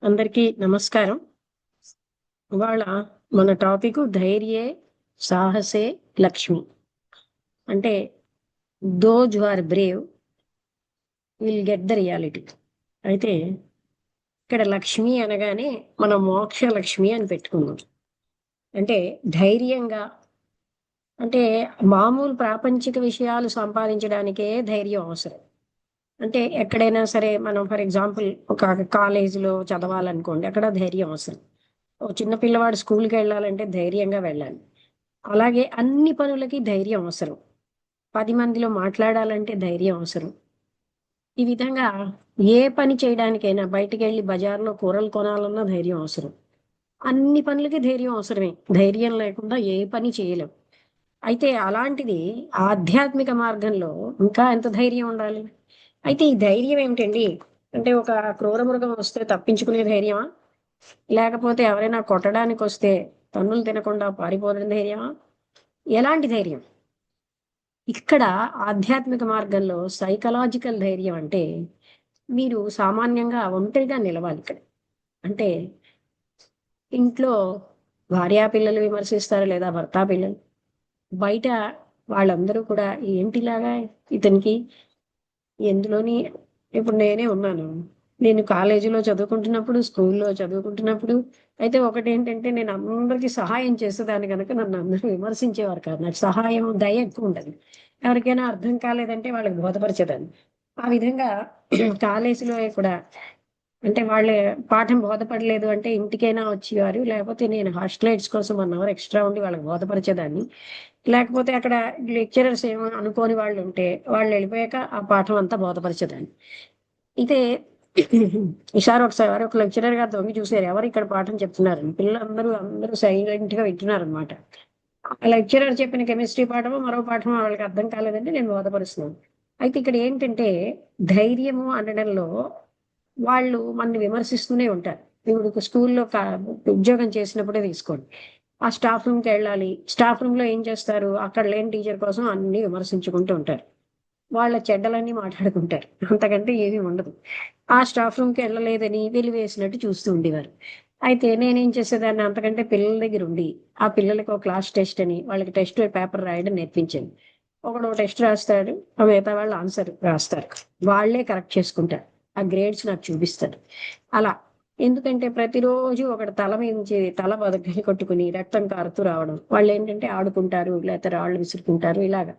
అందరికీ నమస్కారం. ఇవాళ మన టాపిక్ ధైర్యే సాహసే లక్ష్మి. అంటే those who are brave will get the reality. అయితే ఇక్కడ లక్ష్మి అనగానే మనం మోక్ష లక్ష్మి అని పెట్టుకున్నాం. అంటే ధైర్యంగా, అంటే మామూలు ప్రాపంచిక విషయాలు సంపాదించడానికే ధైర్యం అవసరం. అంటే ఎక్కడైనా సరే మనం ఫర్ ఎగ్జాంపుల్ ఒక కాలేజీలో చదవాలనుకోండి, అక్కడ ధైర్యం అవసరం. ఓ చిన్న పిల్లవాడు స్కూల్కి వెళ్ళాలంటే ధైర్యంగా వెళ్ళాలి. అలాగే అన్ని పనులకి ధైర్యం అవసరం. 10 మందిలో మాట్లాడాలంటే ధైర్యం అవసరం. ఈ విధంగా ఏ పని చేయడానికైనా బయటికెళ్ళి బజార్‌లో కూరలు కొనాలన్నా ధైర్యం అవసరం. అన్ని పనులకి ధైర్యం అవసరమే. ధైర్యం లేకుండా ఏ పని చేయలేం. అయితే అలాంటిది ఆధ్యాత్మిక మార్గంలో ఇంకా ఎంత ధైర్యం ఉండాలి? అయితే ఈ ధైర్యం ఏమిటండి? అంటే ఒక క్రూర మృగం వస్తే తప్పించుకునే ధైర్యమా? లేకపోతే ఎవరైనా కొట్టడానికొస్తే తన్నులు తినకుండా పారిపోవడం ధైర్యమా? ఎలాంటి ధైర్యం? ఇక్కడ ఆధ్యాత్మిక మార్గంలో సైకలాజికల్ ధైర్యం అంటే, మీరు సామాన్యంగా ఒంటరిగా నిలవాలి ఇక్కడ. అంటే ఇంట్లో భార్యా పిల్లలు విమర్శిస్తారు, లేదా భర్త పిల్లలు. బయట వాళ్ళందరూ కూడా ఏంటిలాగా ఇతనికి ఎందులోని ఇప్పుడు నేనే ఉన్నాను. నేను కాలేజీలో చదువుకుంటున్నప్పుడు, స్కూల్లో చదువుకుంటున్నప్పుడు అయితే ఒకటేంటంటే నేను అందరికీ సహాయం చేసేదాన్ని గనక నన్ను అందరూ విమర్శించేవారు కాదు. నాకు సహాయం, దయ ఎక్కువుండేది. ఎవరికైనా అర్థం కాలేదంటే వాళ్ళకి బోధపరిచేదాన్ని. ఆ విధంగా కాలేజీలో కూడా అంటే వాళ్ళే పాఠం బోధపడలేదు అంటే ఇంటికైనా వచ్చేవారు. లేకపోతే నేను హాస్టలైట్స్ కోసం 1 అవర్ ఎక్స్‌ట్రా ఉండి వాళ్ళకి బోధపరిచేదాన్ని. లేకపోతే అక్కడ లెక్చరర్స్ ఏమో అనుకోని వాళ్ళుంటే వాళ్ళెళ్ళిపోయాక ఆ పాఠం అంతా బోధపరిచేదాన్ని. అయితే ఈసారి ఒకసారి ఒక లెక్చరర్ గారు తొంగి చూసారు. ఎవరిక్కడ పాఠం చెప్తున్నారని. అందరూ సైలెంట్‌గా వింటున్నారనమాట. ఆ లెక్చరర్ చెప్పిన కెమిస్ట్రీ పాఠమో, మరో పాఠమో వాళ్ళకి అర్థం కాలేదంటే నేను బోధపరుస్తున్నాను. అయితే ఇక్కడ ఏంటంటే ధైర్యము అనడంలో వాళ్ళు మనల్ని విమర్శిస్తూనే ఉంటారు. ఇప్పుడు స్కూల్‌లో ఉద్యోగం చేసినప్పుడే తీసుకోండి. ఆ స్టాఫ్ రూమ్‌కెళ్ళాలి. స్టాఫ్ రూమ్‌లో ఏం చేస్తారు? అక్కడ లేని టీచర్ కోసం అన్నీ విమర్శించుకుంటూ ఉంటారు. వాళ్ళ చెడ్డలన్నీ మాట్లాడుకుంటారు. అంతకంటే ఏమీ ఉండదు. ఆ స్టాఫ్ రూమ్‌కెళ్ళలేదని వెలివేసినట్టు చూస్తూ ఉండేవారు. అయితే నేనేం చేసేదాన్ని, అంతకంటే పిల్లల దగ్గరుండి, ఆ పిల్లలకి ఒక క్లాస్ టెస్ట్ అని, వాళ్ళకి టెస్ట్ పేపర్ రాయడం నేర్పించాను. ఒకడు టెస్ట్ రాస్తాడు. మిగతా వాళ్ళు ఆన్సర్ రాస్తారు. వాళ్ళే కరెక్ట్ చేసుకుంటారు. ఆ గ్రేడ్స్ నాకు చూపిస్తారు. అలా. ఎందుకంటే ప్రతిరోజు ఒకడు తల మీంచి తల బద్దలు కొట్టుకొని రక్తం కారుతూ రావడం. వాళ్ళేంటంటే ఆడుకుంటారు, లేతే రాళ్ళు విసురుకుంటారు ఇలాగ.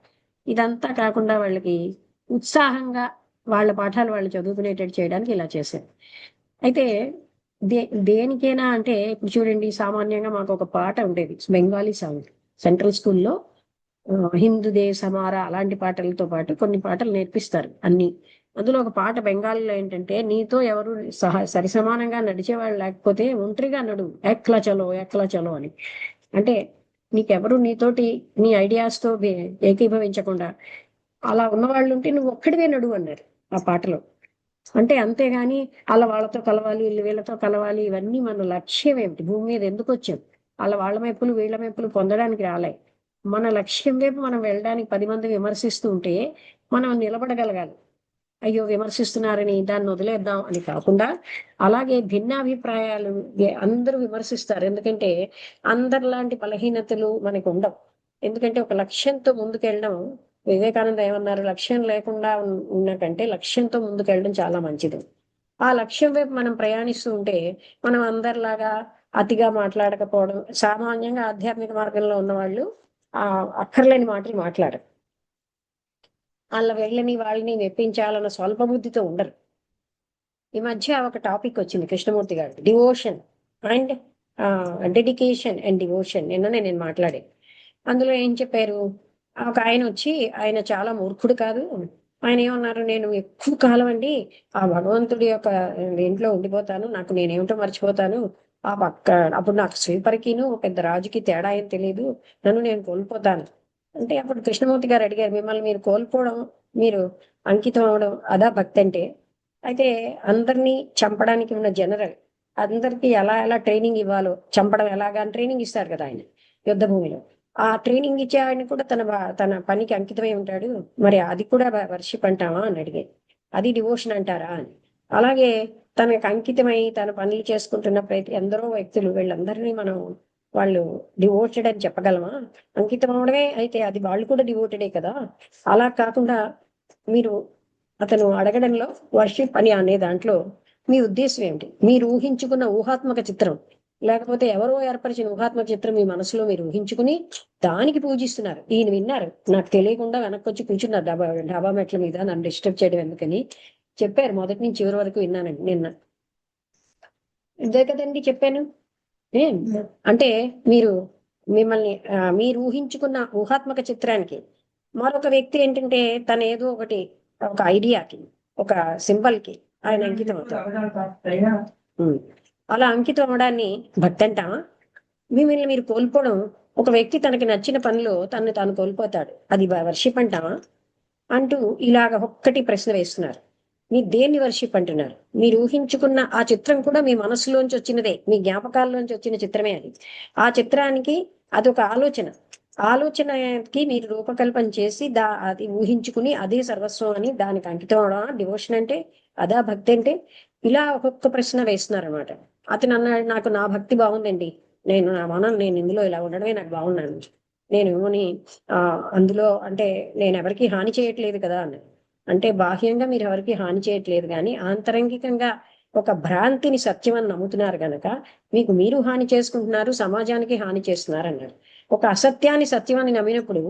ఇదంతా కాకుండా వాళ్ళకి ఉత్సాహంగా వాళ్ళ పాఠాలు వాళ్ళు చదువుకునేటట్టు చేయడానికి ఇలా చేశాను. అయితే దే దేనికైనా అంటే ఇప్పుడు చూడండి, సామాన్యంగా మాకొక పాట ఉండేది. బెంగాలీ సాంగ్. సెంట్రల్ స్కూల్‌లో 'హిందూ దేశ్ హమారా' అలాంటి పాటలతో పాటు కొన్ని పాటలు నేర్పిస్తారు అన్నీ. అందులో ఒక పాట బెంగాలీలో ఏంటంటే, "నీతో ఎవరు సరిసమానంగా నడిచేవాళ్ళు లేకపోతే ఒంటరిగా నడువు. ఎక్లా చలో, ఎక్లా చలో" అని. అంటే నీకెవరు నీతోటి నీ ఐడియాస్‌తో ఏకీభవించకుండా అలా ఉన్నవాళ్ళుంటే నువ్వొక్కడివే నడువు అన్నారు ఆ పాటలో. అంటే అంతేగాని ఆళ్ళ వాళ్ళతో కలవాలి, ఈళ్ళు వీళ్ళతో కలవాలి, ఇవన్నీ మన లక్ష్యం ఏమిటి? భూమి మీద ఎందుకొచ్చాం? వాళ్ళ మెప్పులు, వీళ్ళ మెప్పులు పొందడానికి రాలే. మన లక్ష్యం వైపు మనం వెళ్ళడానికి 10 మంది విమర్శిస్తూ ఉంటే, మనం నిలబడగలగాలి. అయ్యో! విమర్శిస్తున్నారని దాన్నొదిలేద్దాం అని కాకుండా, అలాగే భిన్నాభిప్రాయాలు అందరూ విమర్శిస్తారు. ఎందుకంటే, అందరిలాంటి బలహీనతలు మనకుండవు. ఎందుకంటే, ఒక లక్ష్యంతో ముందుకెళ్ళడం వివేకానంద ఏమన్నారు? "లక్ష్యం లేకుండా ఉన్న కంటే లక్ష్యంతో ముందుకెళ్ళడం చాలా మంచిది." ఆ లక్ష్యం వైపు మనం ప్రయాణిస్తూ ఉంటే, మనం అందరిలాగా అతిగా మాట్లాడకపోవడం, సామాన్యంగా ఆధ్యాత్మిక మార్గంలో ఉన్నవాళ్ళు అక్కర్లేని మాటలు మాట్లాడరు. ఆళ్ళ వీళ్ళని, వాళ్ళని మెప్పించాలన్న స్వల్ప బుద్ధితో ఉండరు. ఈ మధ్య ఒక టాపికొచ్చింది కృష్ణమూర్తి గారిది. Devotion and dedication and devotion నిన్ననే నేను మాట్లాడాను. అందులో ఏం చెప్పారు? ఒకాయనొచ్చి ఆయన చాలా మూర్ఖుడు కాదు. ఆయనేమన్నారు, "నేను ఎక్కువ కాలం అండి ఆ భగవంతుడి యొక్క దీంట్లో ఉండిపోతాను. నాకు నేనేమిటో మర్చిపోతాను. ఆ పక్క అప్పుడు నాకు స్లీపర్‌కిను, పెద్ద రాజుకి తేడా ఏం తెలీదు. నన్ను నేను కోల్పోతాను." అంటే అప్పుడు కృష్ణమూర్తి గారు అడిగారు, "మిమ్మల్ని మీరు కోల్పోవడం, మీరు అంకితం అవ్వడం అదా భక్తంటే?" అయితే అందరిని చంపడానికి ఉన్న జనరల్. అందరికి ఎలా ఎలా ట్రైనింగ్ ఇవ్వాలో, చంపడం ఎలాగా అని ట్రైనింగ్ ఇస్తారు కదా ఆయన యుద్ధ భూమిలో. ఆ ట్రైనింగ్ ఇచ్చే ఆయన కూడా తన పనికి అంకితమై ఉంటాడు. మరి అది కూడా వర్షిప్ అంటావా అని అడిగాను. అది డివోషన్ అంటారా అని. అలాగే తనకు అంకితమై తన పనులు చేసుకుంటున్న ప్రతి ఎందరో వ్యక్తులు వీళ్ళందరినీ మనం వాళ్ళు డివోటెడ్ అని చెప్పగలమా? అంకితం అవడమే అయితే అది వాళ్ళు కూడా డివోటెడే కదా. అలా కాకుండా మీరు అతను అడగడంలో వర్షిప్ అని అనే దాంట్లో మీ ఉద్దేశం ఏమిటి? మీరు ఊహించుకున్న ఊహాత్మక చిత్రం, లేకపోతే ఎవరో ఏర్పరిచిన ఊహాత్మక చిత్రం మీ మనసులో మీరు ఊహించుకుని దానికి పూజిస్తున్నారు. ఈయన విన్నారు, నాకు తెలియకుండా వెనక్కి వచ్చి కూర్చున్నారు డాబా మెట్ల మీద, నన్ను డిస్టర్బ్ చేయడం ఎందుకని చెప్పారు. మొదటి నుంచి చివరి వరకు విన్నానండి నిన్న. ఇదే కదండి చెప్పాను. అంటే మీరు మిమ్మల్ని మీరు ఊహించుకున్న ఊహాత్మక చిత్రానికి మరొక వ్యక్తి ఏంటంటే తన ఏదో ఒకటి ఒక ఐడియాకి, ఒక సింబల్ కి ఆయన అంకితం అవుతారు. అలా అంకితం అవడాన్ని భక్తి అంటామా? మిమ్మల్ని మీరు కోల్పోవడం, ఒక వ్యక్తి తనకి నచ్చిన పనిలో తను తాను కోల్పోతాడు, అది వర్షిప్ అంటామా అంటూ ఇలాగ ఒక్కటి ప్రశ్న వేస్తున్నారు. మీరు దేన్ని వర్షిప్ అంటున్నారు? మీరు ఊహించుకున్న ఆ చిత్రం కూడా మీ మనసులోంచి వచ్చినదే, మీ జ్ఞాపకాల్లోంచి వచ్చిన చిత్రమే అది. ఆ చిత్రానికి అదొక ఆలోచనకి మీరు రూపకల్పన చేసి అది ఊహించుకుని అదే సర్వస్వం అని దానికి అంకితం అవడం డివోషన్ అంటే? అదా భక్తి అంటే? ఇలా ఒక్కొక్క ప్రశ్న వేస్తున్నారు అనమాట. అతను అన్నాడు, నాకు నా భక్తి బాగుందండి, నేను ఇందులో ఇలా ఉండడమే నాకు బాగున్నాను, నేను అందులో అంటే నేను ఎవరికి హాని చేయట్లేదు కదా అన్నాడు. అంటే బాహ్యంగా మీరు ఎవరికి హాని చేయట్లేదు, కానీ ఆంతరంగికంగా ఒక భ్రాంతిని సత్యం అని నమ్ముతున్నారు కనుక మీకు మీరు హాని చేసుకుంటున్నారు, సమాజానికి హాని చేస్తున్నారు అన్నాడు. ఒక అసత్యాన్ని సత్యం అని నమ్మినప్పుడు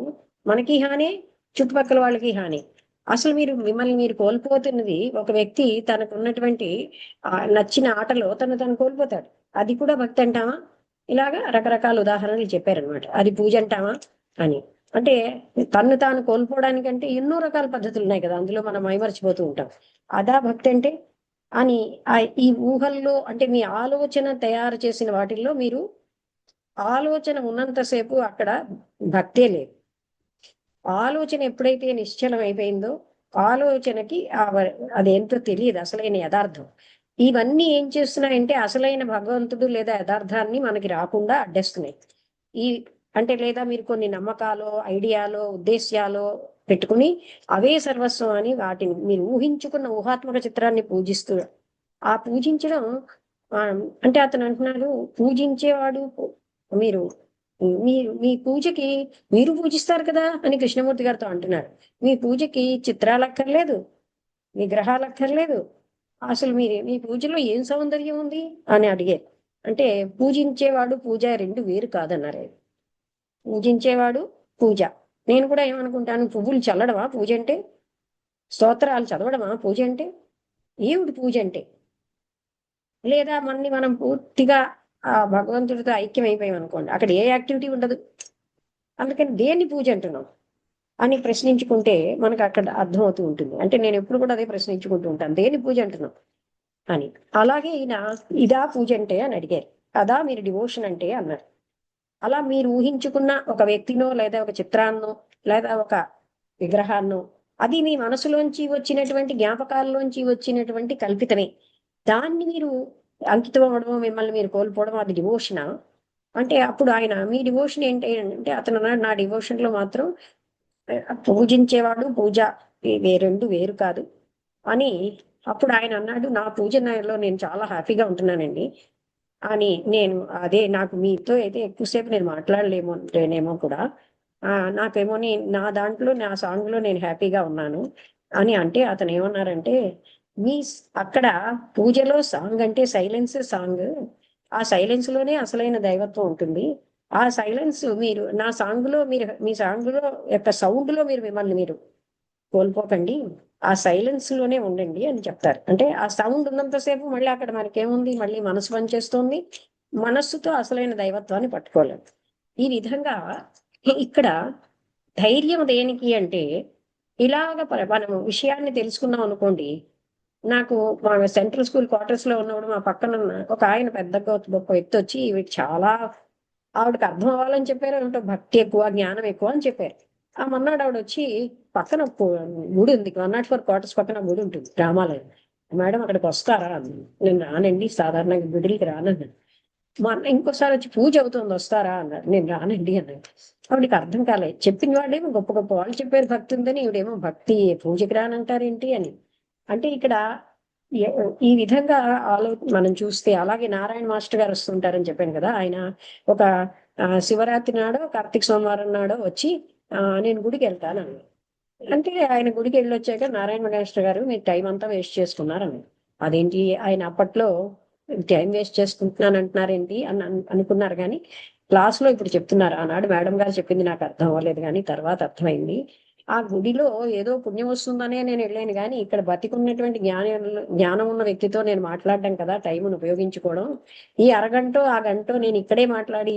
మనకి హాని, చుట్టుపక్కల వాళ్ళకి హాని. అసలు మిమ్మల్ని మీరు కోల్పోతున్నది, ఒక వ్యక్తి తనకు ఉన్నటువంటి నచ్చిన ఆటలో తను కోల్పోతాడు. అది కూడా భక్తి అంటామా? ఇలాగా రకరకాల ఉదాహరణలు చెప్పారనమాట. అది పూజ అంటామా అని. అంటే తన్ను తాను కోల్పోవడానికంటే ఎన్నో రకాల పద్ధతులు ఉన్నాయి కదా, అందులో మనం మైమర్చిపోతూ ఉంటాం. అదా భక్తి అంటే అని ఈ ఊహల్లో అంటే మీ ఆలోచన తయారు చేసిన వాటిల్లో మీరు ఆలోచన ఉన్నంతసేపు అక్కడ భక్తే లేదు. ఆలోచన ఎప్పుడైతే నిశ్చలం అయిపోయిందో ఆలోచనకి అదేంటో తెలియదు, అసలైన యథార్థం. ఇవన్నీ ఏం చేస్తున్నాయంటే అసలైన భగవంతుడు లేదా యథార్థాన్ని మనకి రాకుండా అడ్డేస్తున్నాయి. ఈ అంటే లేదా మీరు కొన్ని నమ్మకాలు, ఐడియాలో, ఉద్దేశ్యాలు పెట్టుకుని అవే సర్వస్వం అని వాటిని మీరు ఊహించుకున్న ఊహాత్మక చిత్రాన్ని పూజిస్తూ ఆ పూజించడం అంటే అతను అంటున్నాడు, పూజించేవాడు మీరు మీరు మీ పూజకి మీరు పూజిస్తారు కదా అని కృష్ణమూర్తి గారితో అంటున్నారు. మీ పూజకి చిత్రాలు అక్కర్లేదు, విగ్రహాలు అక్కర్లేదు, అసలు మీ పూజలో ఏం సౌందర్యం ఉంది అని అడిగారు. అంటే పూజించేవాడు పూజ రెండు వేరు కాదన్నారు. పూజించేవాడు పూజ. నేను కూడా ఏమనుకుంటాను, పువ్వులు చల్లడమా పూజ అంటే? స్తోత్రాలు చదవడమా పూజ అంటే? ఏమిటి పూజ అంటే? లేదా మనం పూర్తిగా ఆ భగవంతుడితో ఐక్యం అయిపోయాం అనుకోండి, అక్కడ ఏ యాక్టివిటీ ఉండదు. అందుకని దేన్ని పూజ అంటున్నాం అని ప్రశ్నించుకుంటే మనకు అక్కడ అర్థమవుతూ ఉంటుంది. అంటే నేను ఎప్పుడు కూడా అదే ప్రశ్నించుకుంటూ ఉంటాను, దేని పూజ అంటున్నాం అని. అలాగే ఈయన ఇదా పూజ అంటే అని అడిగారు. అదా మీరు డివోషన్ అంటే అన్నారు. అలా మీరు ఊహించుకున్న ఒక వ్యక్తినో లేదా ఒక చిత్రాన్నో లేదా ఒక విగ్రహాన్నో అది మీ మనసులోంచి వచ్చినటువంటి జ్ఞాపకాల్లోంచి వచ్చినటువంటి కల్పితమే. దాన్ని మీరు అంకితం అవ్వడం, మిమ్మల్ని మీరు కోల్పోవడం అది డివోషనా అంటే? అప్పుడు ఆయన మీ డివోషన్ ఏంటి అంటే అతను అన్నాడు, నా డివోషన్ లో మాత్రం పూజించేవాడు పూజ రెండు వేరు కాదు అని. అప్పుడు ఆయన అన్నాడు, నా పూజలో నేను చాలా హ్యాపీగా ఉంటున్నానండి అని. నేను అదే నాకు మీతో అయితే ఎక్కువసేపు నేను మాట్లాడలేమోనేమో కూడా నాకేమో నా దాంట్లో నా సాంగ్ లో నేను హ్యాపీగా ఉన్నాను అని. అంటే అతను ఏమన్నారంటే, మీ అక్కడ పూజలో సాంగ్ అంటే సైలెన్స్ సాంగ్, ఆ సైలెన్స్ లోనే అసలైన దైవత్వం ఉంటుంది. ఆ సైలెన్స్ మీరు నా సాంగ్ లో మీరు మీ సాంగ్ లో యొక్క సౌండ్ లో మిమ్మల్ని మీరు కోల్పోకండి, ఆ సైలెన్స్ లోనే ఉండండి అని చెప్తారు. అంటే ఆ సౌండ్ ఉన్నంతసేపు మళ్ళీ అక్కడ మనకేముంది, మళ్ళీ మనసు పనిచేస్తుంది, మనస్సుతో అసలైన దైవత్వాన్ని పట్టుకోలేము. ఈ విధంగా ఇక్కడ ధైర్యం దేనికి అంటే, ఇలాగ మనం విషయాన్ని తెలుసుకున్నాం అనుకోండి. నాకు మా సెంట్రల్ స్కూల్ క్వార్టర్స్ లో ఉన్నప్పుడు మా పక్కన ఒక ఆయన పెద్ద గొప్ప వ్యక్తి వచ్చి వీటి చాలా ఆవిడకి అర్థం అవ్వాలని చెప్పారు, ఏమిటో భక్తి ఎక్కువ జ్ఞానం ఎక్కువ అని చెప్పారు. ఆ మొన్నాడు ఆవిడ వచ్చి పక్కన గుడి ఉంది, 104 క్వార్టర్స్ పక్కన గుడి ఉంటుంది రామాలయం. మేడం అక్కడికి వస్తారా? నేను రానండి, సాధారణంగా గుడికి రానన్నాను. ఇంకోసారి వచ్చి పూజ అవుతుంది వస్తారా అన్నారు. నేను రానండి అన్నాను. ఆవిడకి అర్థం కాలేదు. చెప్పిన వాళ్ళేమో గొప్ప గొప్ప వాళ్ళు చెప్పారు భక్తి ఉందని, ఈవిడేమో భక్తి పూజకి రానంటారేంటి అని. అంటే ఇక్కడ ఈ విధంగా మనం చూస్తే అలాగే నారాయణ మాస్టర్ గారు వస్తుంటారని చెప్పాను కదా. ఆయన ఒక శివరాత్రి నాడో కార్తీక సోమవారం నాడో వచ్చి నేను గుడికి వెళ్తాను అన్నాడు. అంటే ఆయన గుడికి వెళ్ళొచ్చాక నారాయణ మాస్టర్ గారు మీరు టైం అంతా వేస్ట్ చేసుకున్నారని. అదేంటి ఆయన అప్పట్లో టైం వేస్ట్ చేసుకుంటున్నాను అంటున్నారేంటి అని అనుకున్నారు. కానీ క్లాస్ లో ఇప్పుడు చెప్తున్నారు. ఆనాడు మేడం గారు చెప్పింది నాకు అర్థం అవ్వలేదు, కానీ తర్వాత అర్థమైంది. ఆ గుడిలో ఏదో పుణ్యం వస్తుందనే నేను వెళ్ళాను, కానీ ఇక్కడ బతికున్నటువంటి జ్ఞానం ఉన్న వ్యక్తితో నేను మాట్లాడడం కదా టైంను ఉపయోగించుకోవడం. ఈ అరగంటో ఆ గంటో నేను ఇక్కడే మాట్లాడి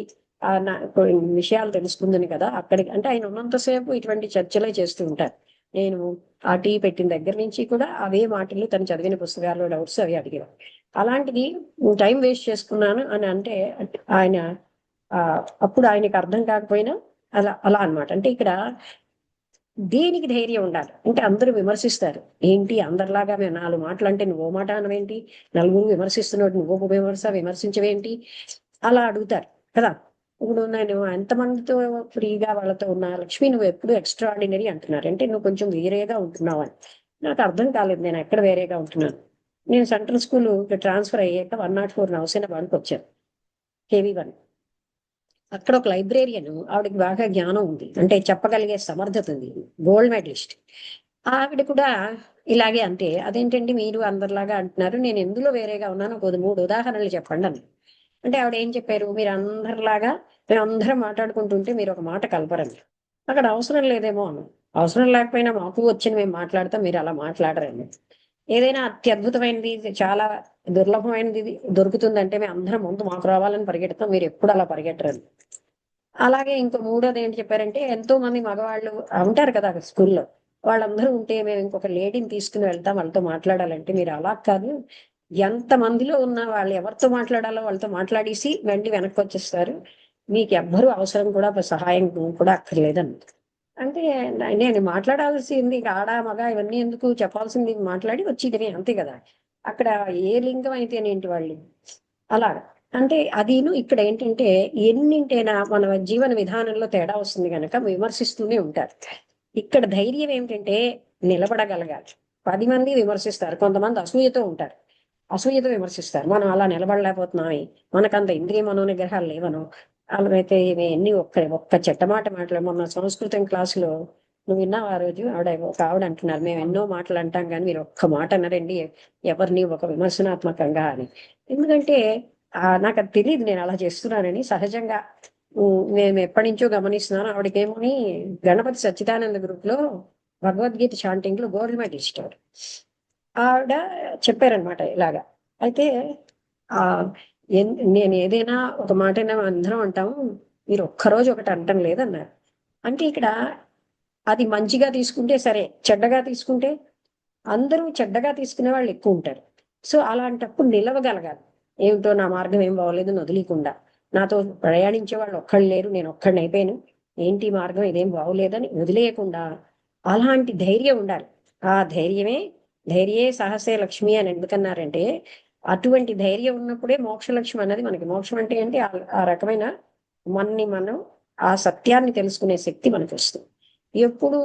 కొన్ని విషయాలు తెలుసుకుందని కదా అక్కడికి. అంటే ఆయన ఉన్నంతసేపు ఇటువంటి చర్చలే చేస్తూ ఉంటారు. నేను ఆ టీ పెట్టిన దగ్గర నుంచి కూడా అవే మాటలు, తను చదివిన పుస్తకాల్లో డౌట్స్ అవి అడిగేవారు. అలాంటిది టైం వేస్ట్ చేసుకున్నాను అని అంటే ఆయన అప్పుడు ఆయనకి అర్థం కాకపోయినా అలా అలా అనమాట. అంటే ఇక్కడ దేనికి ధైర్యం ఉండాలి అంటే అందరూ విమర్శిస్తారు. ఏంటి అందరిలాగా మేము 4 మాటలు అంటే నువ్వో మాట అనవేంటి, నలుగురు విమర్శిస్తున్నాడు నువ్వు విమర్శించవేంటి, అలా అడుగుతారు కదా. ఇప్పుడు నేను ఎంతమందితో ఫ్రీగా వాళ్ళతో ఉన్నా, లక్ష్మి నువ్వు ఎప్పుడు ఎక్స్ట్రా ఆర్డినరీ అంటున్నారు, అంటే నువ్వు కొంచెం వేరేగా ఉంటున్నావు అని. నాకు అర్థం కాలేదు నేను ఎక్కడ వేరేగా ఉంటున్నాను. నేను సెంట్రల్ స్కూల్ ట్రాన్స్ఫర్ అయ్యాక 104 నవసేన బానికి వచ్చాను, KV1. అక్కడ ఒక లైబ్రేరియన్, ఆవిడకి బాగా జ్ఞానం ఉంది, అంటే చెప్పగలిగే సమర్థత ఉంది, గోల్డ్ మెడలిస్ట్. ఆవిడ కూడా ఇలాగే అంటే అదేంటండి మీరు అందరిలాగా అంటున్నారు, నేను ఎందులో వేరేగా ఉన్నాను ఒక 3 ఉదాహరణలు చెప్పండి అని. అంటే ఆవిడ ఏం చెప్పారు, మీరు అందరిలాగా మేము అందరం మాట్లాడుకుంటుంటే మీరు ఒక మాట కలపరండి. అక్కడ అవసరం లేదేమో అన్న. అవసరం లేకపోయినా మాకు వచ్చిన మేము మాట్లాడతాం, మీరు అలా మాట్లాడరండి. ఏదైనా అత్యద్భుతమైనది చాలా దుర్లభమైనది దొరుకుతుందంటే మేము అందరం ముందు మాకు రావాలని పరిగెడతాం, మీరు ఎప్పుడు అలా పరిగెట్టరండి. అలాగే ఇంకో మూడోది ఏంటి చెప్పారంటే, ఎంతో మంది మగవాళ్ళు ఉంటారు కదా స్కూల్లో, వాళ్ళందరూ ఉంటే మేము ఇంకొక లేడీని తీసుకుని వెళ్తాం వాళ్ళతో మాట్లాడాలంటే, మీరు అలా కాదు, ఎంత మందిలో ఉన్న వాళ్ళు ఎవరితో మాట్లాడాలో వాళ్ళతో మాట్లాడేసి వెనక్కి వచ్చేస్తారు, మీకు ఎవ్వరూ అవసరం కూడా సహాయం కూడా అక్కర్లేదని. అంటే నేను మాట్లాడాల్సింది ఆడ మగ ఇవన్నీ ఎందుకు, చెప్పాల్సింది మాట్లాడి వచ్చి అంతే కదా. అక్కడ ఏ లింగం అయితేనేంటి వాళ్ళు అలాగా. అంటే అదీను ఇక్కడ ఏంటంటే ఎన్నింటైనా మన జీవన విధానంలో తేడా వస్తుంది గనక విమర్శిస్తూనే ఉంటారు. ఇక్కడ ధైర్యం ఏమిటంటే నిలబడగలగాలి. 10 మంది విమర్శిస్తారు, కొంతమంది అసూయతో ఉంటారు, అసూయతో విమర్శిస్తారు. మనం అలా నిలబడలేకపోతున్నామే, మనకంత ఇంద్రియ మనోనిగ్రహాలు లేవను. అలాగైతే ఎన్ని ఒక్క చెడ్డ మాట మాట్లాడు. మొన్న సంస్కృతం క్లాసులో నువ్వు విన్నావు ఆ రోజు, ఒక ఆవిడ అంటున్నారు, మేము ఎన్నో మాటలు అంటాం కానీ మీరు ఒక్క మాట అన్నారండి ఎవరిని ఒక విమర్శనాత్మకంగా అని. ఎందుకంటే నాకు అది తెలియదు నేను అలా చేస్తున్నానని. సహజంగా నేను ఎప్పటి నుంచో గమనిస్తున్నాను. ఆవిడకేమోని గణపతి సచ్చిదానంద గ్రూప్ లో భగవద్గీత చాంటింగ్ లో గోల్డ్ మెడల్ ఇచ్చారు. ఆవిడ చెప్పారనమాట ఇలాగా. అయితే ఆ నేను ఏదైనా ఒక మాట అందరం అంటాము, మీరు ఒక్కరోజు ఒకటి అంటం లేదన్నారు. అంటే ఇక్కడ అది మంచిగా తీసుకుంటే సరే, చెడ్డగా తీసుకుంటే అందరూ చెడ్డగా తీసుకునే వాళ్ళు ఎక్కువ ఉంటారు. సో అలాంటప్పుడు నిలవగలగాలి. ఏమిటో నా మార్గం ఏం బాగోలేదు వదిలేయకుండా, నాతో ప్రయాణించే వాళ్ళు ఒక్కళ్ళు లేరు, నేను ఒక్కడిని అయిపోయాను, ఏంటి మార్గం ఇదేం బాగోలేదని వదిలేయకుండా అలాంటి ధైర్యం ఉండాలి. ఆ ధైర్యే సాహసే లక్ష్మి అని ఎందుకన్నారంటే, అటువంటి ధైర్యం ఉన్నప్పుడే మోక్షలక్ష్మి అన్నది మనకి. మోక్షం అంటే ఏంటి, ఆ రకమైన మనం ఆ సత్యాన్ని తెలుసుకునే శక్తి మనకు వస్తుంది. ఎప్పుడు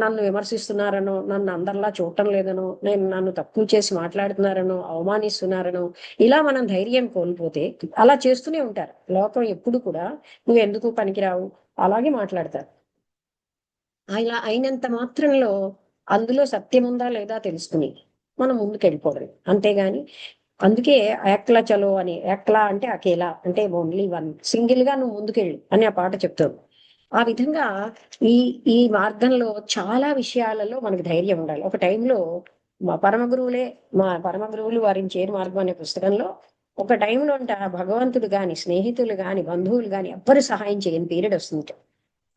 నన్ను విమర్శిస్తున్నారనో, నన్ను అందరిలా చూడటం లేదనో, నన్ను తక్కువ చేసి మాట్లాడుతున్నారనో, అవమానిస్తున్నారనో, ఇలా మనం ధైర్యం కోల్పోతే అలా చేస్తూనే ఉంటారు. లోకం ఎప్పుడు కూడా నువ్వు ఎందుకు పనికిరావు అలాగే మాట్లాడతారు. ఇలా అయినంత మాత్రంలో అందులో సత్యం ఉందా లేదా తెలుసుకుని మనం ముందుకెళ్ళిపోవడం, అంతేగాని. అందుకే ఏక్లా చలో అని, ఏక్లా అంటే అకేలా అంటే ఓన్లీ వన్, సింగిల్ గా నువ్వు ముందుకెళ్ళు అని ఆ పాట చెప్తావు. ఆ విధంగా ఈ ఈ మార్గంలో చాలా విషయాలలో మనకు ధైర్యం ఉండాలి. ఒక టైంలో మా పరమ గురువులు వారిని చేరు మార్గం అనే పుస్తకంలో ఒక టైంలో అంట భగవంతుడు గాని, స్నేహితులు గాని, బంధువులు గాని ఎవ్వరు సహాయం చేయని పీరియడ్ వస్తుంది.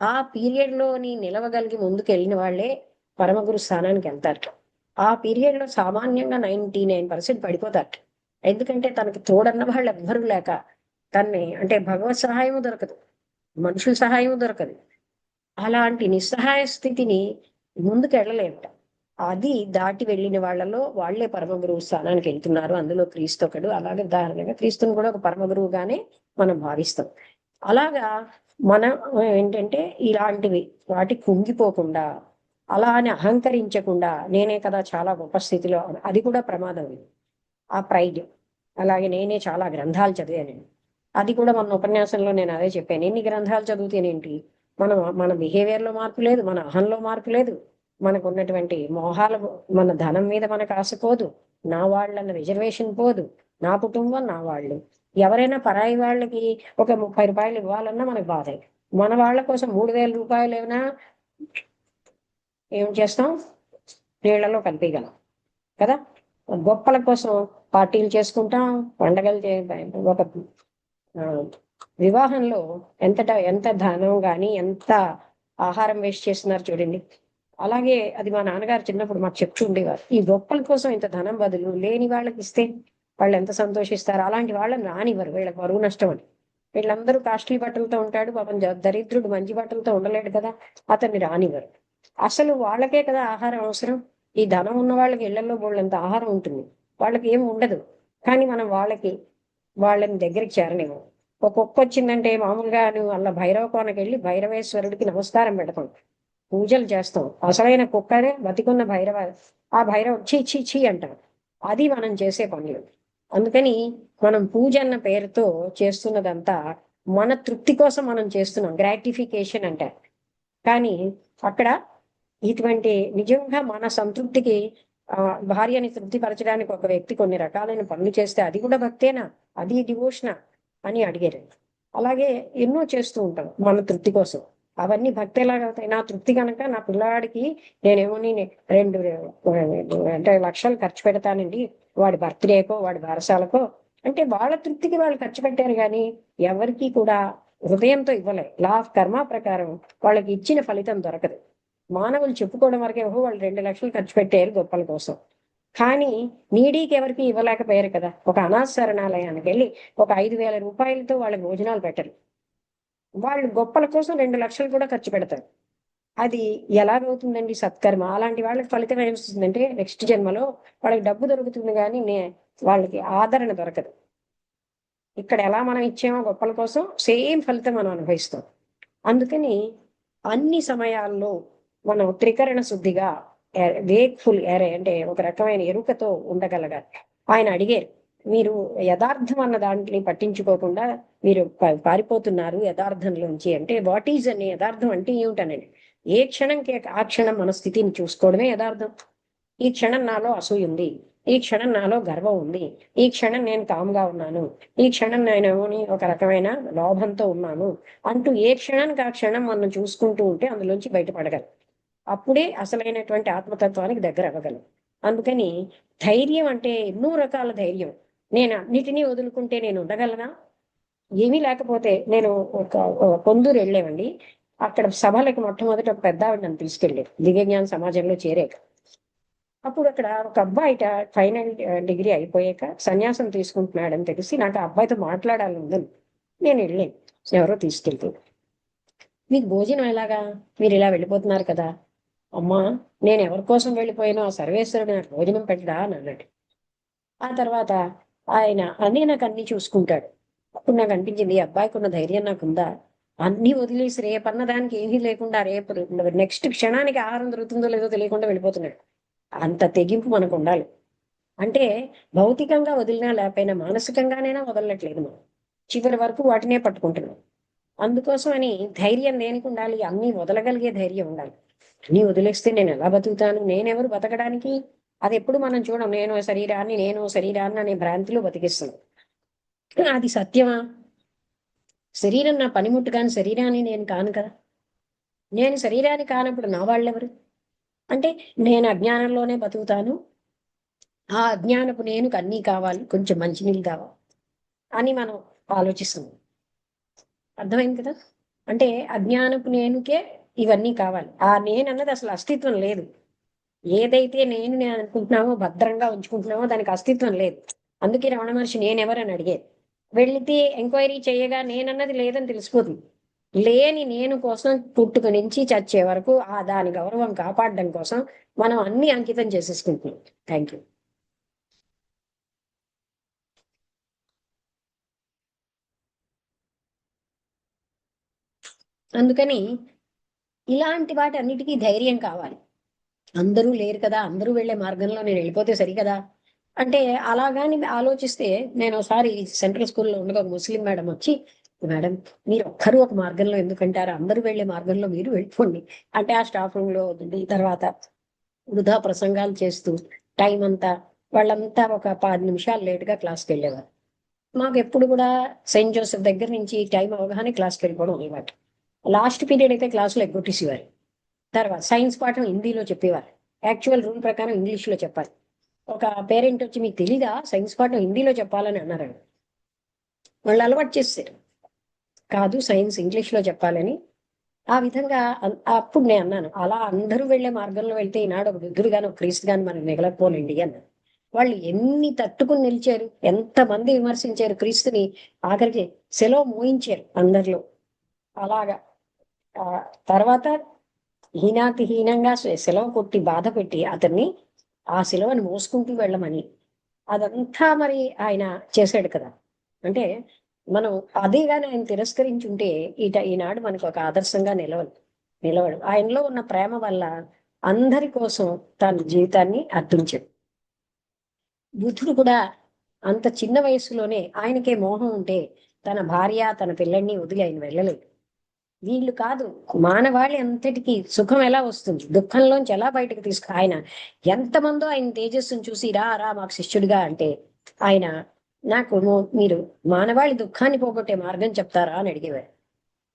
ఆ పీరియడ్ లోని నిలవగలిగి ముందుకు వెళ్ళిన వాళ్ళే పరమగురు స్థానానికి వెళ్తారు. ఆ పీరియడ్ లో సామాన్యంగా 99% పడిపోతారు. ఎందుకంటే తనకి తోడన్న వాళ్ళు ఎవ్వరూ లేక, తన్ని అంటే భగవత్ సహాయము దొరకదు, మనుషుల సహాయము దొరకదు. అలాంటి నిస్సహాయ స్థితిని ముందుకు వెళ్ళలేమట. అది దాటి వెళ్ళిన వాళ్ళలో వాళ్లే పరమ గురువు స్థానానికి వెళ్తున్నారు. అందులో క్రీస్తు ఒకడు. అలాగే ఉదాహరణగా క్రీస్తుని కూడా ఒక పరమ గురువుగానే మనం భావిస్తాం. అలాగా మనం ఏంటంటే ఇలాంటివి వాటి కుంగిపోకుండా అలా అని అహంకరించకుండా నేనే కదా చాలా గొప్ప స్థితిలో, అది కూడా ప్రమాదం. ఆ ప్రైడ్. అలాగే నేనే చాలా గ్రంథాలు చదివాను, అది కూడా మన ఉపన్యాసంలో నేను అదే చెప్పాను. ఎన్ని గ్రంథాలు చదివితేనేంటి, మన బిహేవియర్లో మార్పు లేదు, మన అహంలో మార్పు లేదు, మనకు ఉన్నటువంటి మోహాలు, మన ధనం మీద మనకు ఆశ పోదు, నా వాళ్ళన్న రిజర్వేషన్ పోదు, నా కుటుంబం నా వాళ్ళు. ఎవరైనా పరాయి వాళ్ళకి ఒక 30 రూపాయలు ఇవ్వాలన్నా మనకు బాధ. మన వాళ్ళ కోసం 3000 రూపాయలు ఏమైనా ఏం చేస్తాం, నీళ్లలో కలిపేయగలం కదా. గొప్పల కోసం పార్టీలు చేసుకుంటాం, పండగలు ఒక వివాహంలో ఎంత ధనం కానీ ఎంత ఆహారం వేస్ట్ చేస్తున్నారు చూడండి. అలాగే అది మా నాన్నగారు చిన్నప్పుడు మాకు చెప్తూ ఉండేవారు, ఈ గొప్పల కోసం ఇంత ధనం బదులు లేని వాళ్ళకి ఇస్తే వాళ్ళు ఎంత సంతోషిస్తారు. అలాంటి వాళ్ళని రానివ్వరు, వీళ్ళకి బరువు నష్టం అని. వీళ్ళందరూ కాస్ట్లీ బట్టలతో ఉంటాడు, పాపం దరిద్రుడు మంచి బట్టలతో ఉండలేడు కదా, అతన్ని రానివ్వరు. అసలు వాళ్ళకే కదా ఆహారం అవసరం. ఈ ధనం ఉన్న వాళ్ళకి ఇళ్లలో బోళ్ళంత ఆహారం ఉంటుంది, వాళ్ళకి ఏమి ఉండదు. కానీ మనం వాళ్ళని దగ్గరికి చేరనివ్వం. ఒక కుక్క వచ్చిందంటే మామూలుగా నువ్వు అలా భైరవ కోనకి వెళ్ళి భైరవేశ్వరుడికి నమస్కారం పెడతాం, పూజలు చేస్తాం. అసలైన కుక్కనే బతికున్న భైరవ, ఆ భైరవ చీ చీ చీ అంటాం. అది మనం చేసే పనులు. అందుకని మనం పూజ అన్న పేరుతో చేస్తున్నదంతా మన తృప్తి కోసం మనం చేస్తున్నాం, గ్రాటిఫికేషన్ అంటే. కానీ అక్కడ ఇటువంటి నిజంగా మన సంతృప్తికి, భార్యని తృప్తిపరచడానికి ఒక వ్యక్తి కొన్ని రకాలైన పనులు చేస్తే అది కూడా భక్తేనా, అది డివోషనా అని అడిగారు. అలాగే ఎన్నో చేస్తూ ఉంటాం మన తృప్తి కోసం. అవన్నీ భక్తి ఎలాగవుతాయి? నా తృప్తి కనుక నా పిల్లవాడికి నేనేమోని 2 లక్షలు ఖర్చు పెడతానండి, వాడి బర్త్డేకో వాడి బారసాలకో అంటే వాళ్ళ తృప్తికి వాళ్ళు ఖర్చు పెట్టారు. కానీ ఎవరికి కూడా హృదయంతో ఇవ్వలే. లా ఆఫ్ కర్మ ప్రకారం వాళ్ళకి ఇచ్చిన ఫలితం దొరకదు. మానవులు చెప్పుకోవడం వరకే, ఓహో వాళ్ళు 2 లక్షలు ఖర్చు పెట్టారు గొప్పల కోసం. కానీ నీడీకి ఎవరికి ఇవ్వలేకపోయారు కదా. ఒక అనాథ శరణాలయానికి వెళ్ళి ఒక 5,000 రూపాయలతో వాళ్ళకి భోజనాలు పెట్టరు. వాళ్ళు గొప్పల కోసం 2 లక్షలు కూడా ఖర్చు పెడతారు. అది ఎలాగవుతుందండి సత్కర్మ? అలాంటి వాళ్ళకి ఫలితం ఏమొస్తుందంటే నెక్స్ట్ జన్మలో వాళ్ళకి డబ్బు దొరుకుతుంది, కానీ వాళ్ళకి ఆదరణ దొరకదు. ఇక్కడ ఎలా మనం ఇచ్చామో గొప్పల కోసం సేమ్ ఫలితం మనం అనుభవిస్తాం. అందుకని అన్ని సమయాల్లో మనం త్రికరణ శుద్ధిగా, వేక్ఫుల్ ఎరే అంటే ఒక రకమైన ఎరుకతో ఉండగలగాలి. ఆయన అడిగారు, మీరు యథార్థం అన్న దాంట్ని పట్టించుకోకుండా మీరు పారిపోతున్నారు యథార్థంలోంచి అంటే, వాట్ ఈజ్ అని యథార్థం అంటే ఏమిటనండి. ఏ క్షణంకి ఆ క్షణం మన స్థితిని చూసుకోవడమే యథార్థం. ఈ క్షణం నాలో అసూయ ఉంది, ఈ క్షణం నాలో గర్వం ఉంది, ఈ క్షణం నేను కామ్గా ఉన్నాను, ఈ క్షణం నేను ఒక రకమైన లోభంతో ఉన్నాను అంటూ ఏ క్షణానికి ఆ క్షణం మనం చూసుకుంటూ ఉంటే అందులోంచి బయటపడగలం. అప్పుడే అసలైనటువంటి ఆత్మతత్వానికి దగ్గర అవ్వగలం. అందుకని ధైర్యం అంటే ఎన్నో రకాల ధైర్యం. నేను అన్నిటినీ వదులుకుంటే నేను ఉండగలనా? ఏమీ లేకపోతే నేను పొందూరు వెళ్ళామండి. అక్కడ సభలకి మొట్టమొదటి ఒక పెద్ద ఆవిడ నన్ను తీసుకెళ్ళారు, దివ్య జ్ఞాన సమాజంలో చేరాక. అప్పుడు అక్కడ ఒక అబ్బాయిట ఫైనల్ డిగ్రీ అయిపోయాక సన్యాసం తీసుకుంటున్నాడని తెలిసి నాకు ఆ అబ్బాయితో మాట్లాడాలని ఉందని నేను వెళ్ళాను. ఎవరో తీసుకెళ్తే, మీకు భోజనం ఎలాగా, మీరు ఇలా వెళ్ళిపోతున్నారు కదా. అమ్మా, నేను ఎవరి కోసం వెళ్ళిపోయానో ఆ సర్వేశ్వరుడు నాకు భోజనం పెట్టడా అని అన్నాడు. ఆ తర్వాత ఆయన అన్నీ నాకు అన్ని చూసుకుంటాడు. అప్పుడు నాకు అనిపించింది, ఈ అబ్బాయికి ఉన్న ధైర్యం నాకుందా? అన్ని వదిలేసి రేపన్న దానికి ఏమీ లేకుండా రేపు నెక్స్ట్ క్షణానికి ఆహారం దొరుకుతుందో లేదో తెలియకుండా వెళ్ళిపోతున్నాడు. అంత తెగింపు మనకు ఉండాలి. అంటే భౌతికంగా వదిలినా లేకపోయినా మానసికంగానైనా వదలట్లేదు మనం. చివరి వరకు వాటినే పట్టుకుంటున్నాం. అందుకోసం అని ధైర్యం దేనికి ఉండాలి? అన్ని వదలగలిగే ధైర్యం ఉండాలి. అన్ని వదిలేస్తే నేను ఎలా బతుకుతాను, నేనెవరు బతకడానికి? అది ఎప్పుడు మనం చూడం. నేను శరీరాన్ని అనే భ్రాంతిలో బతికిస్తున్నాం. అది సత్యమా? శరీరం నా పనిముట్టు, కానీ శరీరాన్ని నేను కాను కదా. నేను శరీరాన్ని కానప్పుడు నా వాళ్ళెవరు? అంటే నేను అజ్ఞానంలోనే బతుకుతాను, ఆ అజ్ఞానపు నేను అన్నీ కావాలి, కొంచెం మంచినీళ్ళు కావాలి అని మనం ఆలోచిస్తున్నాం. అర్థమైంది కదా. అంటే అజ్ఞానపు నేనుకే ఇవన్నీ కావాలి, ఆ నేను అన్నది అసలు అస్తిత్వం లేదు. ఏదైతే నేను అనుకుంటున్నామో, భద్రంగా ఉంచుకుంటున్నామో దానికి అస్తిత్వం లేదు. అందుకే రమణ మహర్షి నేనెవరని అడిగారు. వెళితే ఎంక్వైరీ చేయగా నేనన్నది లేదని తెలిసిపోతుంది. లేని నేను కోసం పుట్టుక నుంచి చచ్చే వరకు దాని గౌరవం కాపాడడం కోసం మనం అన్ని అంకితం చేసేసుకుంటున్నాం. Thank you. అందుకని ఇలాంటి వాటి అన్నిటికీ ధైర్యం కావాలి. అందరూ లేరు కదా, అందరూ వెళ్లే మార్గంలో నేను వెళ్ళిపోతే సరి కదా అంటే, అలాగాని ఆలోచిస్తే నేను ఒకసారి సెంట్రల్ స్కూల్లో ఉండగా ఒక ముస్లిం మేడం వచ్చి, మేడం మీరు ఒక్కరు ఒక మార్గంలో ఎందుకంటారు, అందరూ వెళ్లే మార్గంలో మీరు వెళ్ళిపోండి అంటే, ఆ స్టాఫ్ రూమ్ లో తర్వాత వృధా ప్రసంగాలు చేస్తూ టైం అంతా వాళ్ళంతా ఒక 10 నిమిషాలు లేటుగా క్లాస్కి వెళ్ళేవారు. మాకు ఎప్పుడు కూడా సెయింట్ జోసెఫ్ దగ్గర నుంచి టైం అవగానే క్లాస్కి వెళ్ళిపోవడం అలవాటు. లాస్ట్ పీరియడ్ అయితే క్లాసులో ఎగ్గొట్టేసేవారు. తర్వాత సైన్స్ పాఠం హిందీలో చెప్పేవారు. యాక్చువల్ రూల్ ప్రకారం ఇంగ్లీష్లో చెప్పాలి. ఒక పేరెంట్ వచ్చి, మీకు తెలీదా సైన్స్ పాఠం హిందీలో చెప్పాలని అన్నారండి. వాళ్ళు అలవాటు చేశారు, కాదు సైన్స్ ఇంగ్లీష్లో చెప్పాలని. ఆ విధంగా అప్పుడు నేను అన్నాను, అలా అందరూ వెళ్లే మార్గంలో వెళ్తే ఈనాడు ఒక బుద్ధుడు గాని ఒక క్రీస్తు గాని మనం మిగలకపోలేండి అన్నాను. వాళ్ళు ఎన్ని తట్టుకుని నిలిచారు, ఎంతమంది విమర్శించారు క్రీస్తుని, ఆఖరికి సెలవు మోయించారు అందరిలో. అలాగా ఆ తర్వాత హీనంగా సెలవు కొట్టి బాధ పెట్టి అతన్ని ఆ సెలవుని మోసుకుంటూ వెళ్ళమని, అదంతా మరి ఆయన చేశాడు కదా. అంటే మనం అదే గాని ఆయన తిరస్కరించుంటే ఈనాడు మనకు ఒక ఆదర్శంగా నిలవడు. ఆయనలో ఉన్న ప్రేమ వల్ల అందరి కోసం తన జీవితాన్ని అర్పించాడు. బుద్ధుడు కూడా అంత చిన్న వయసులోనే ఆయనకే మోహం ఉంటే తన భార్య తన పిల్లల్ని వదిలి ఆయన వెళ్ళలేదు. వీళ్ళు కాదు, మానవాళి అంతటికి సుఖం ఎలా వస్తుంది, దుఃఖంలోంచి ఎలా బయటకు ఆయన ఎంతమందో ఆయన తేజస్సును చూసి రా రా మాకు శిష్యుడిగా అంటే, ఆయన నాకు మీరు మానవాళి దుఃఖాన్ని పోగొట్టే మార్గం చెప్తారా అని అడిగేవారు.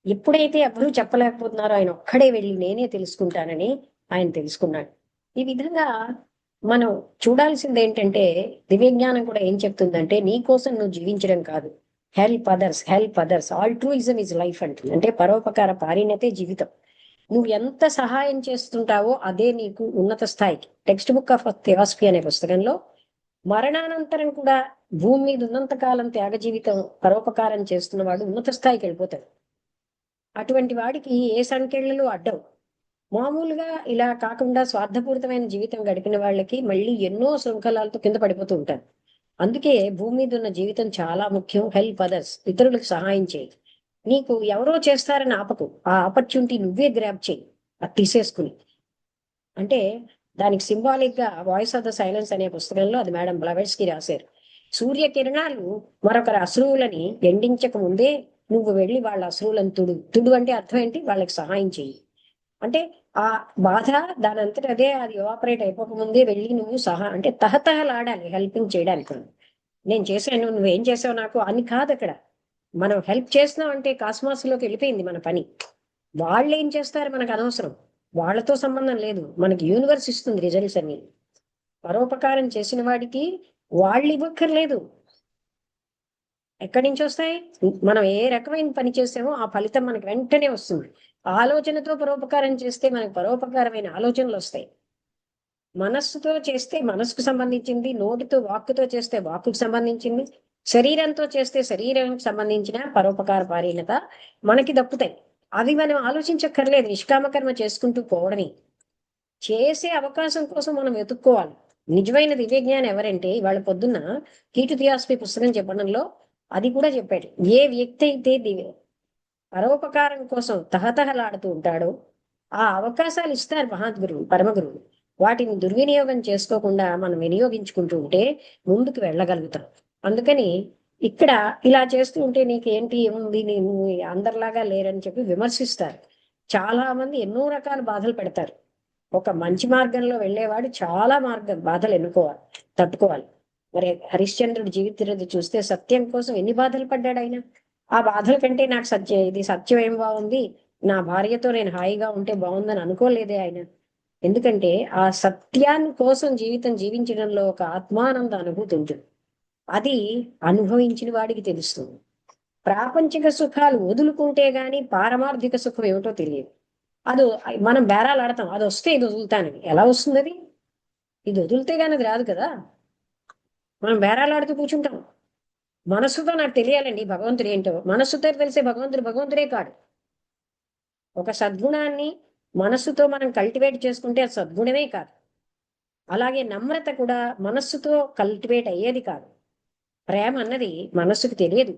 ఎప్పుడైతే ఎవరూ చెప్పలేకపోతున్నారో ఆయన ఒక్కడే వెళ్ళి నేనే తెలుసుకుంటానని ఆయన తెలుసుకున్నాడు. ఈ విధంగా మనం చూడాల్సింది ఏంటంటే, దివ్యజ్ఞానం కూడా ఏం చెప్తుందంటే, నీ కోసం నువ్వు జీవించడం కాదు, help others altruism is life అంటుంది. అంటే పరోపకార పారిణతే జీవితం. నువ్వు ఎంత సహాయం చేస్తుంటావో అదే నీకు ఉన్నత స్థాయికి. టెక్స్ట్ బుక్ ఆఫ్ థియాసఫీ అనే పుస్తకంలో మరణానంతరం కూడా భూమి మీద ఉన్నంత కాలం త్యాగ జీవితం పరోపకారం చేస్తున్న వాడు ఉన్నత స్థాయికి వెళ్ళిపోతాడు. అటువంటి వాడికి ఏ సంఖ్యలు అడ్డం. మామూలుగా ఇలా కాకుండా స్వార్థపూరితమైన జీవితం గడిపిన వాళ్ళకి మళ్ళీ ఎన్నో శృంఖలాలతో కింద పడిపోతూ ఉంటారు. అందుకే భూమి మీద ఉన్న జీవితం చాలా ముఖ్యం. హెల్ప్ అదర్స్, ఇతరులకు సహాయం చేయి. నీకు ఎవరో చేస్తారని ఆపకు, ఆ ఆపర్చునిటీ నువ్వే గ్రాప్ చేయి, అది తీసేసుకుని. అంటే దానికి సింబాలిక్ గా వాయిస్ ఆఫ్ ద సైలెన్స్ అనే పుస్తకంలో అది మేడం బ్లవెట్స్కి రాశారు. సూర్యకిరణాలు మరొకరి అశ్రువులని ఎండించక ముందే నువ్వు వెళ్ళి వాళ్ళ అశ్రువులను తుడు అంటే అర్థం ఏంటి, వాళ్ళకి సహాయం చెయ్యి. అంటే ఆ బాధ దాని అంతటి అదే అది ఎవాపరేట్ అయిపోకముందే వెళ్ళి నువ్వు అంటే తహతహలాడాలి హెల్పింగ్ చేయడానికి. నేను చేశాను, నువ్వేం చేసావు నాకు అని కాదు. అక్కడ మనం హెల్ప్ చేస్తున్నాం అంటే కాస్మాస్లోకి వెళ్ళిపోయింది మన పని. వాళ్ళు ఏం చేస్తారు మనకు అనవసరం, వాళ్ళతో సంబంధం లేదు. మనకి యూనివర్స్ ఇస్తుంది రిజల్ట్స్ అన్ని. పరోపకారం చేసిన వాడికి వాళ్ళు ఇవ్వక్కర్లేదు, ఎక్కడి నుంచి వస్తాయి? మనం ఏ రకమైన పని చేసామో ఆ ఫలితం మనకు వెంటనే వస్తుంది. ఆలోచనతో పరోపకారం చేస్తే మనకు పరోపకారమైన ఆలోచనలు వస్తాయి. మనస్సుతో చేస్తే మనసుకు సంబంధించింది, నోటితో వాక్కుతో చేస్తే వాక్కుకు సంబంధించింది, శరీరంతో చేస్తే శరీరానికి సంబంధించిన పరోపకార పారీణత మనకి దక్కుతాయి. అవి మనం ఆలోచించక్కర్లేదు, నిష్కామకర్మ చేసుకుంటూ పోవడమే. చేసే అవకాశం కోసం మనం వెతుక్కోవాలి. నిజమైన దివ్యజ్ఞానం ఎవరంటే, ఇవాళ పొద్దున్న కీటు థియాసఫీ పుస్తకం చెప్పడంలో అది కూడా చెప్పాడు. ఏ వ్యక్తి అయితే పరోపకారం కోసం తహతహలాడుతూ ఉంటాడో ఆ అవకాశాలు ఇస్తారు మహాద్గురువు పరమగురువు. వాటిని దుర్వినియోగం చేసుకోకుండా మనం వినియోగించుకుంటూ ఉంటే ముందుకు వెళ్ళగలుగుతాం. అందుకని ఇక్కడ ఇలా చేస్తూ ఉంటే నీకేంటి ఏముంది, నేను అందరిలాగా లేరని చెప్పి విమర్శిస్తారు. చాలా మంది ఎన్నో రకాల బాధలు పెడతారు. ఒక మంచి మార్గంలో వెళ్ళేవాడు చాలా బాధలు తట్టుకోవాలి. మరి హరిశ్చంద్రుడి జీవితం చూస్తే సత్యం కోసం ఎన్ని బాధలు పడ్డాడు ఆయన. ఆ బాధల కంటే నాకు సత్యం ఏం బాగుంది, నా భార్యతో నేను హాయిగా ఉంటే బాగుందని అనుకోలేదే ఆయన. ఎందుకంటే ఆ సత్యాన్ని కోసం జీవించడంలో ఒక ఆత్మానంద అనుభూతి ఉంటుంది. అది అనుభవించిన వాడికి తెలుస్తుంది. ప్రాపంచిక సుఖాలు వదులుకుంటే గాని పారమార్థిక సుఖం ఏమిటో తెలియదు. అది మనం బేరాలు ఆడతాం, అది వస్తే ఇది వదులుతానని. ఎలా వస్తుంది అది? ఇది వదిలితే గాని అది రాదు కదా. మనం బేరాలు ఆడుతూ కూర్చుంటాం. మనస్సుతో నాకు తెలియాలండి భగవంతుడు ఏంటో. మనస్సుతో తెలిసే భగవంతుడే కాడు. ఒక సద్గుణాన్ని మనస్సుతో మనం కల్టివేట్ చేసుకుంటే అది సద్గుణమే కాదు. అలాగే నమ్రత కూడా మనస్సుతో కల్టివేట్ అయ్యేది కాదు. ప్రేమ అన్నది మనస్సుకు తెలియదు.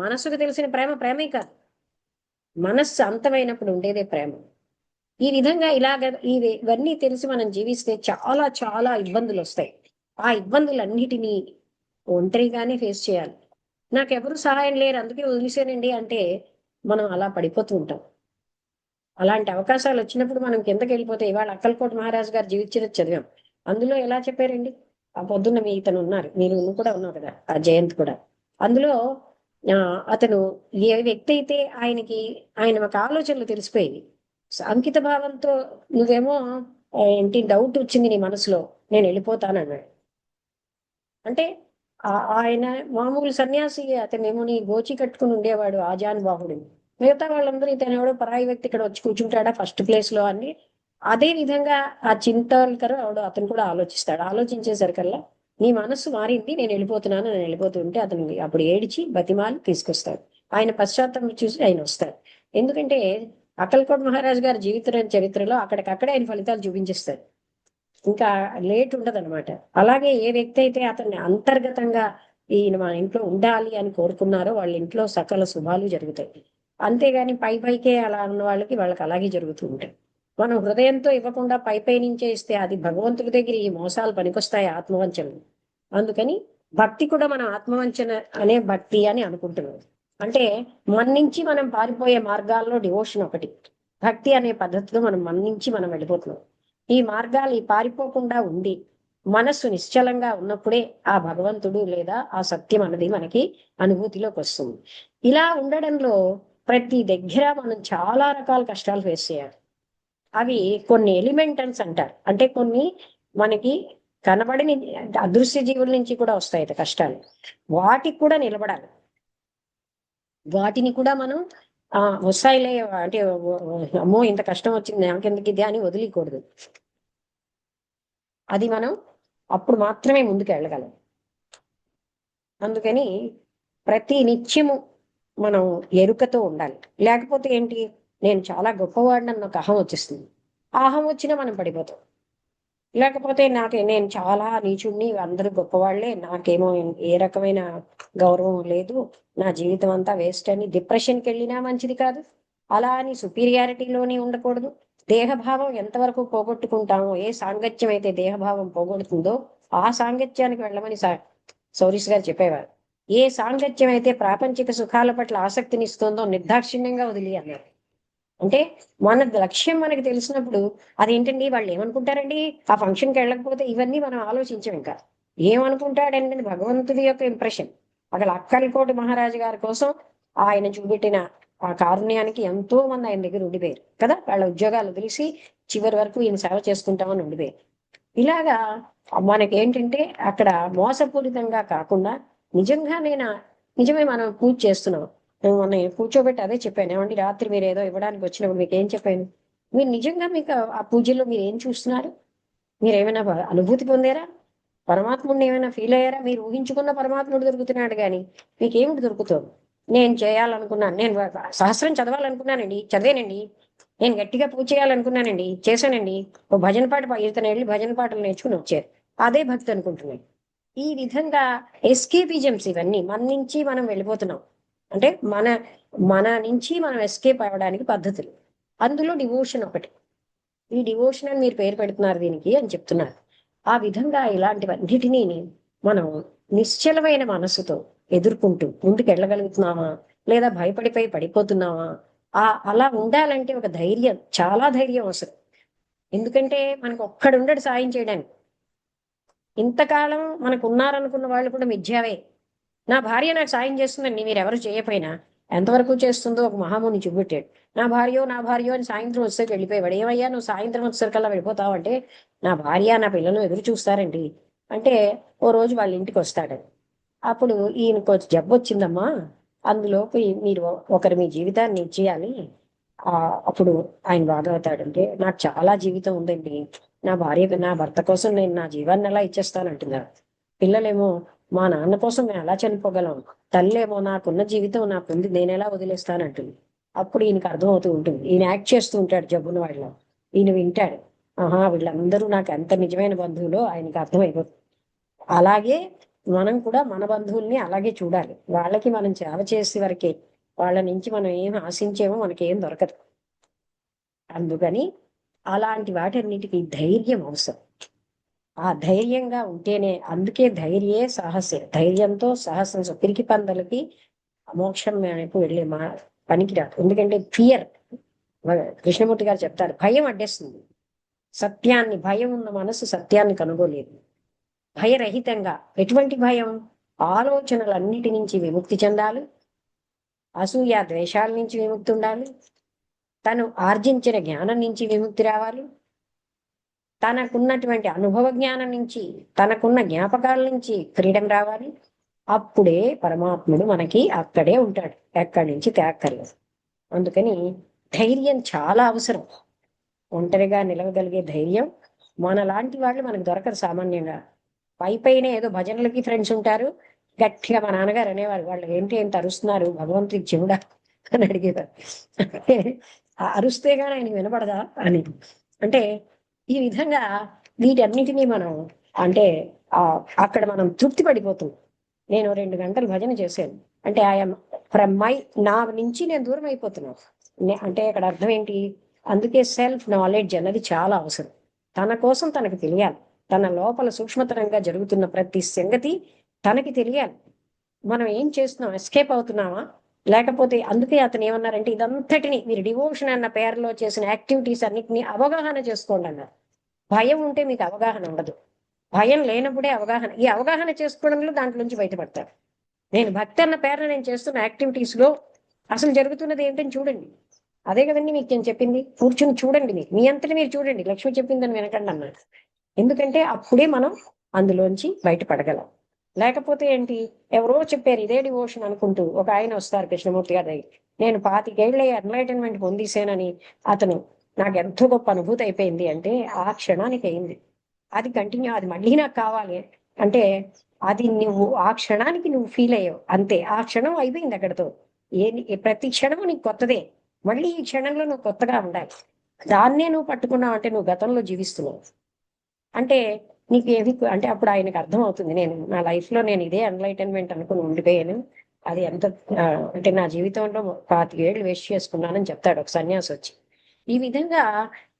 మనస్సుకు తెలిసిన ప్రేమే కాదు. మనస్సు అంతమైనప్పుడు ఉండేదే ప్రేమ. ఈ విధంగా ఇవన్నీ తెలిసి మనం జీవిస్తే చాలా చాలా ఇబ్బందులు వస్తాయి. ఆ ఇబ్బందులన్నిటినీ ఒంటరిగానే ఫేస్ చేయాలి. నాకెవరు సహాయం లేరు అందుకే వదిలేసానండి అంటే మనం అలా పడిపోతూ ఉంటాం. అలాంటి అవకాశాలు వచ్చినప్పుడు మనం కిందకెళ్ళిపోతే ఇవాళ అక్కల్కోట మహారాజు గారి జీవిత చరిత్ర చదివాం. అందులో ఎలా చెప్పారండి? ఆ పొద్దున్న ఇతను ఉన్నారు. నువ్వు కూడా ఉన్నావు కదా! ఆ జయంత్ కూడా. అందులో అతను ఏ వ్యక్తి అయితే ఆయన ఒక ఆలోచనలు తెలిసిపోయేవి. అంకిత భావంతో నువ్వేమో ఏంటి డౌట్ వచ్చింది నీ మనసులో నేను వెళ్ళిపోతానన్నాడు. అంటే ఆయన మామూలు సన్యాసి అతనేమో నీ గోచి కట్టుకుని ఉండేవాడు ఆజానుబాహుడు. మిగతా వాళ్ళందరూ ఇతను ఎవడో పరాయి వ్యక్తి ఇక్కడ వచ్చి కూర్చుంటాడా ఫస్ట్ ప్లేస్ లో అని అదే విధంగా ఆ చింతల్కర్ అతను కూడా ఆలోచిస్తాడు. ఆలోచించేసరికల్లా నీ మనస్సు మారింది నేను వెళ్ళిపోతున్నాను నేను వెళ్ళిపోతుంటే అతను అప్పుడు ఏడిచి బతిమాలి తీసుకొస్తాడు. ఆయన పశ్చాత్తాపం చూసి ఆయన వస్తాడు. ఎందుకంటే అక్కల్కోట మహారాజు గారి చరిత్రలో అక్కడికక్కడే ఆయన ఫలితాలు చూపించేస్తాడు. ఇంకా లేట్ ఉండదు అనమాట. అలాగే ఏ వ్యక్తి అయితే అతన్ని అంతర్గతంగా ఈయన మన ఇంట్లో ఉండాలి అని కోరుకున్నారో వాళ్ళ ఇంట్లో సకల శుభాలు జరుగుతాయి. అంతేగాని పైకే అలా ఉన్న వాళ్ళకి అలాగే జరుగుతూ ఉంటాయి. మనం హృదయంతో ఇవ్వకుండా పై నుంచే ఇస్తే అది భగవంతుడి దగ్గర ఈ మోసాలు పనికొస్తాయి ఆత్మవంచనలు. అందుకని భక్తి కూడా మనం ఆత్మవంచన అనే భక్తి అని అనుకుంటున్నాం. అంటే మన నుంచి మనం పారిపోయే మార్గాల్లో డివోషన్ ఒకటి. భక్తి అనే పద్ధతిలో మన నుంచి మనం వెళ్ళిపోతున్నాం. ఈ మార్గాలు పారిపోకుండా ఉండి మనస్సు నిశ్చలంగా ఉన్నప్పుడే ఆ భగవంతుడు లేదా ఆ సత్యం అన్నది మనకి అనుభూతిలోకి వస్తుంది. ఇలా ఉండడంలో ప్రతి దగ్గర మనం చాలా రకాల కష్టాలు ఫేస్ చేయాలి. అవి కొన్ని ఎలిమెంటల్స్ అంటారు. అంటే కొన్ని మనకి కనబడని అదృశ్య జీవుల నుంచి కూడా వస్తాయి కష్టాలు. వాటికి కూడా నిలబడాలి. వాటిని కూడా మనం వస్తాయిలే అంటే అమ్మో ఇంత కష్టం వచ్చింది నాకెందుకు ఇది అని వదిలేయకూడదు. అది మనం అప్పుడు మాత్రమే ముందుకు వెళ్ళగలం. అందుకని ప్రతి నిత్యము మనం ఎరుకతో ఉండాలి. లేకపోతే ఏంటి, నేను చాలా గొప్పవాడిని అన్న ఒక అహం వచ్చేస్తుంది. ఆ అహం వచ్చినా మనం పడిపోతాం. లేకపోతే నేను చాలా నీచుడిని, అందరూ గొప్పవాళ్లే, నాకేమో ఏ రకమైన గౌరవం లేదు, నా జీవితం అంతా వేస్ట్ అని డిప్రెషన్కి వెళ్ళినా మంచిది కాదు. అలా అని సుపీరియారిటీలోనే ఉండకూడదు. దేహభావం ఎంతవరకు పోగొట్టుకుంటామో, ఏ సాంగత్యం అయితే దేహభావం పోగొడుతుందో ఆ సాంగత్యానికి వెళ్ళమని సౌరీస్ గారు చెప్పేవారు. ఏ సాంగత్యం అయితే ప్రాపంచిక సుఖాల పట్ల ఆసక్తినిస్తుందో నిర్దాక్షిణ్యంగా వదిలి అన్నారు. అంటే మన లక్ష్యం మనకు తెలిసినప్పుడు అదేంటండి వాళ్ళు ఏమనుకుంటారండి ఆ ఫంక్షన్కి వెళ్ళకపోతే, ఇవన్నీ మనం ఆలోచించాం. ఇంకా ఏమనుకుంటాడండి భగవంతుడి యొక్క ఇంప్రెషన్. అక్కడ అక్కల్కోటి మహారాజు గారి కోసం ఆయన చూపెట్టిన ఆ కారుణ్యానికి ఎంతో మంది ఆయన దగ్గర ఉండిపోయారు కదా. వాళ్ళ ఉద్యోగాలు వదిలేసి చివరి వరకు ఈయన సేవ చేసుకుంటామని ఉండిపోయారు. ఇలాగా మనకేంటంటే అక్కడ మోసపూరితంగా కాకుండా నిజమే మనం పూజ చేస్తున్నాం. మొన్న కూర్చోబెట్టి అదే చెప్పాను, ఏమండి రాత్రి మీరు ఏదో ఇవ్వడానికి వచ్చినప్పుడు మీకు ఏం చెప్పాను, మీరు నిజంగా మీకు ఆ పూజలో మీరు ఏం చూస్తున్నారు, మీరు ఏమైనా అనుభూతి పొందారా, పరమాత్ముడిని ఏమైనా ఫీల్ అయ్యారా? మీరు ఊహించుకున్న పరమాత్ముడు దొరుకుతున్నాడు కానీ మీకేమిటి దొరుకుతుంది? నేను చేయాలనుకున్నాను, నేను సహస్రం చదవాలనుకున్నానండి, చదివానండి. నేను గట్టిగా పూజ చేయాలనుకున్నానండి, చేశానండి. ఓ భజన పాట ఇతను వెళ్ళి భజన పాటలు నేర్చుకుని వచ్చారు. అదే భక్తి అనుకుంటున్నాను. ఈ విధంగా ఎస్కేపిజమ్స్ ఇవన్నీ మన నుంచి మనం వెళ్ళిపోతున్నాం. అంటే మన నుంచి మనం ఎస్కేప్ అవ్వడానికి పద్ధతులు. అందులో డివోషన్ ఒకటి. ఈ డివోషన్ అని మీరు పేరు పెడుతున్నారు దీనికి అని చెప్తున్నారు. ఆ విధంగా ఇలాంటివన్నిటినీ మనం నిశ్చలమైన మనస్సుతో ఎదుర్కొంటూ ముందుకు వెళ్ళగలుగుతున్నామా, లేదా భయపడిపోయి పడిపోతున్నామా? అలా ఉండాలంటే ఒక ధైర్యం, చాలా ధైర్యం అవసరం. ఎందుకంటే మనకు ఒక్కడుండడు సాయం చేయడానికి. ఇంతకాలం మనకు ఉన్నారనుకున్న వాళ్ళు కూడా మిథ్యావే. నా భార్య నాకు సాయం చేస్తుందండి, మీరెవరు చేయకపోయినా. ఎంతవరకు చేస్తుందో ఒక మహాముని చూపెట్టాడు. నా భార్యో అని సాయంత్రం వచ్చేసరికి వెళ్ళిపోయాడు. ఏమయ్యా నువ్వు సాయంత్రం వచ్చేసరికల్లా వెళ్ళిపోతావు అంటే, నా భార్య నా పిల్లలు ఎదురు చూస్తారండి అంటే, ఓ రోజు వాళ్ళ ఇంటికి వస్తాడు. అప్పుడు ఈయనకు జబ్బు వచ్చిందమ్మా, అందులోకి మీరు మీ జీవితాన్ని ఇచ్చేయాలి, అప్పుడు ఆయన బాధవుతాడంటే, నాకు చాలా జీవితం ఉందండి, నా భర్త కోసం నేను నా జీవాన్ని ఎలా ఇచ్చేస్తానంటున్నారు. పిల్లలేమో మా నాన్న కోసం మేము ఎలా చనిపోగలం, తల్లేమో నాకున్న జీవితం నాకుంది నేను ఎలా వదిలేస్తానంటుంది. అప్పుడు ఈయనకి అర్థమవుతూ ఉంటుంది. ఈయన యాక్ట్ చేస్తూ ఉంటాడు జబ్బున వాళ్ళ. ఈయన వింటాడు, ఆహా వీళ్ళందరూ నాకు ఎంత నిజమైన బంధువులో ఆయనకి అర్థమైపోతుంది. అలాగే మనం కూడా మన బంధువుల్ని అలాగే చూడాలి. వాళ్ళకి మనం సేవ చేసే వరకే, వాళ్ళ నుంచి మనం ఏం ఆశించేమో మనకేం దొరకదు. అందుకని అలాంటి వాటన్నిటికీ ధైర్యం అవసరం. ఆ ధైర్యంగా ఉంటేనే, అందుకే ధైర్యే సాహసే, ధైర్యంతో సాహసం, పిరికి పందలకి మోక్షం వైపు వెళ్ళే పనికి రాదు. ఎందుకంటే ఫియర్, కృష్ణమూర్తి గారు చెప్తారు, భయం అడ్డేస్తుంది సత్యాన్ని. భయం ఉన్న మనసు సత్యాన్ని కనుగోలేదు. భయరహితంగా, ఎటువంటి భయం? ఆలోచనలన్నిటి నుంచి విముక్తి చెందాలి, అసూయ ద్వేషాల నుంచి విముక్తి ఉండాలి, తను ఆర్జించిన జ్ఞానం నుంచి విముక్తి రావాలి, తనకున్నటువంటి అనుభవ జ్ఞానం నుంచి, తనకున్న జ్ఞాపకాల నుంచి ఫ్రీడమ్ రావాలి. అప్పుడే పరమాత్ముడు మనకి అక్కడే ఉంటాడు, ఎక్కడి నుంచి తేక్కర్లేదు. అందుకని ధైర్యం చాలా అవసరం. ఒంటరిగా నిలవగలిగే ధైర్యం మనలాంటి వాళ్ళు మనకు దొరకరు సామాన్యంగా. పైన ఏదో భజనలకి ఫ్రెండ్స్ ఉంటారు. గట్టిగా మా నాన్నగారు అనేవారు, వాళ్ళు ఏంటి ఎంత అరుస్తున్నారు, భగవంతుడికి చెవుడా అని అడిగేవారు. అరుస్తే గాని ఆయన వినపడదా అని. అంటే ఈ విధంగా వీటన్నిటినీ మనం అంటే అక్కడ మనం తృప్తి పడిపోతున్నాం. నేను 2 గంటలు భజన చేశాను అంటే ఐఎమ్ ఫ్రమ్ నా నుంచి నేను దూరం అయిపోతున్నాను. అంటే అక్కడ అర్థం ఏంటి? అందుకే సెల్ఫ్ నాలెడ్జ్ అన్నది చాలా అవసరం. తన కోసం తనకు తెలియాలి. తన లోపల సూక్ష్మతరంగా జరుగుతున్న ప్రతి సంగతి తనకి తెలియాలి. మనం ఏం చేస్తున్నాం? ఎస్కేప్ అవుతున్నామా? లేకపోతే అందుకే అతను ఏమన్నారంటే, ఇదంతటిని మీరు డివోషన్ అన్న పేరులో చేసిన యాక్టివిటీస్ అన్నిటిని అవగాహన చేసుకోండి అన్నారు. భయం ఉంటే మీకు అవగాహన ఉండదు. భయం లేనప్పుడే అవగాహన. ఈ అవగాహన చేసుకోవడంలో దాంట్లో నుంచి బయటపడతారు. నేను భక్తి అన్న పేరున నేను చేస్తున్న యాక్టివిటీస్ లో అసలు జరుగుతున్నది ఏంటని చూడండి. అదే కదండి మీకు నేను చెప్పింది. కూర్చుని చూడండి, మీ అంతటి మీరు చూడండి. లక్ష్మి చెప్పిందని వినకండి అన్నాడు. ఎందుకంటే అప్పుడే మనం అందులోంచి బయటపడగలం. లేకపోతే ఏంటి, ఎవరో చెప్పారు ఇదే డివోషన్ అనుకుంటూ ఒక ఆయన వస్తారు కృష్ణమూర్తి గారి దగ్గర. నేను 25 ఏళ్ళ ఎన్లైటన్మెంట్ పొందేశానని అతను, నాకు ఎంతో గొప్ప అనుభూతి అయిపోయింది అంటే ఆ క్షణానికి అయింది. అది కంటిన్యూ, అది మళ్ళీ నాకు కావాలి అంటే అది నువ్వు ఆ క్షణానికి నువ్వు ఫీల్ అయ్యావు అంతే. ఆ క్షణం అయిపోయింది అక్కడితో. ప్రతి క్షణము నీకు కొత్తదే. మళ్ళీ ఈ క్షణంలో నువ్వు కొత్తగా ఉండాలి. దాన్నే నువ్వు పట్టుకున్నావు అంటే నువ్వు గతంలో జీవిస్తున్నావు. అంటే నీకు ఏది అంటే అప్పుడు ఆయనకు అర్థం అవుతుంది, నేను నా లైఫ్ లో నేను ఇదే ఎన్లైటన్మెంట్ అనుకుని ఉండిపోయాను. అది ఎంత అంటే నా జీవితంలో 25 ఏళ్ళు వేస్ట్ చేసుకున్నానని చెప్తాడు ఒక సన్యాసి వచ్చి. ఈ విధంగా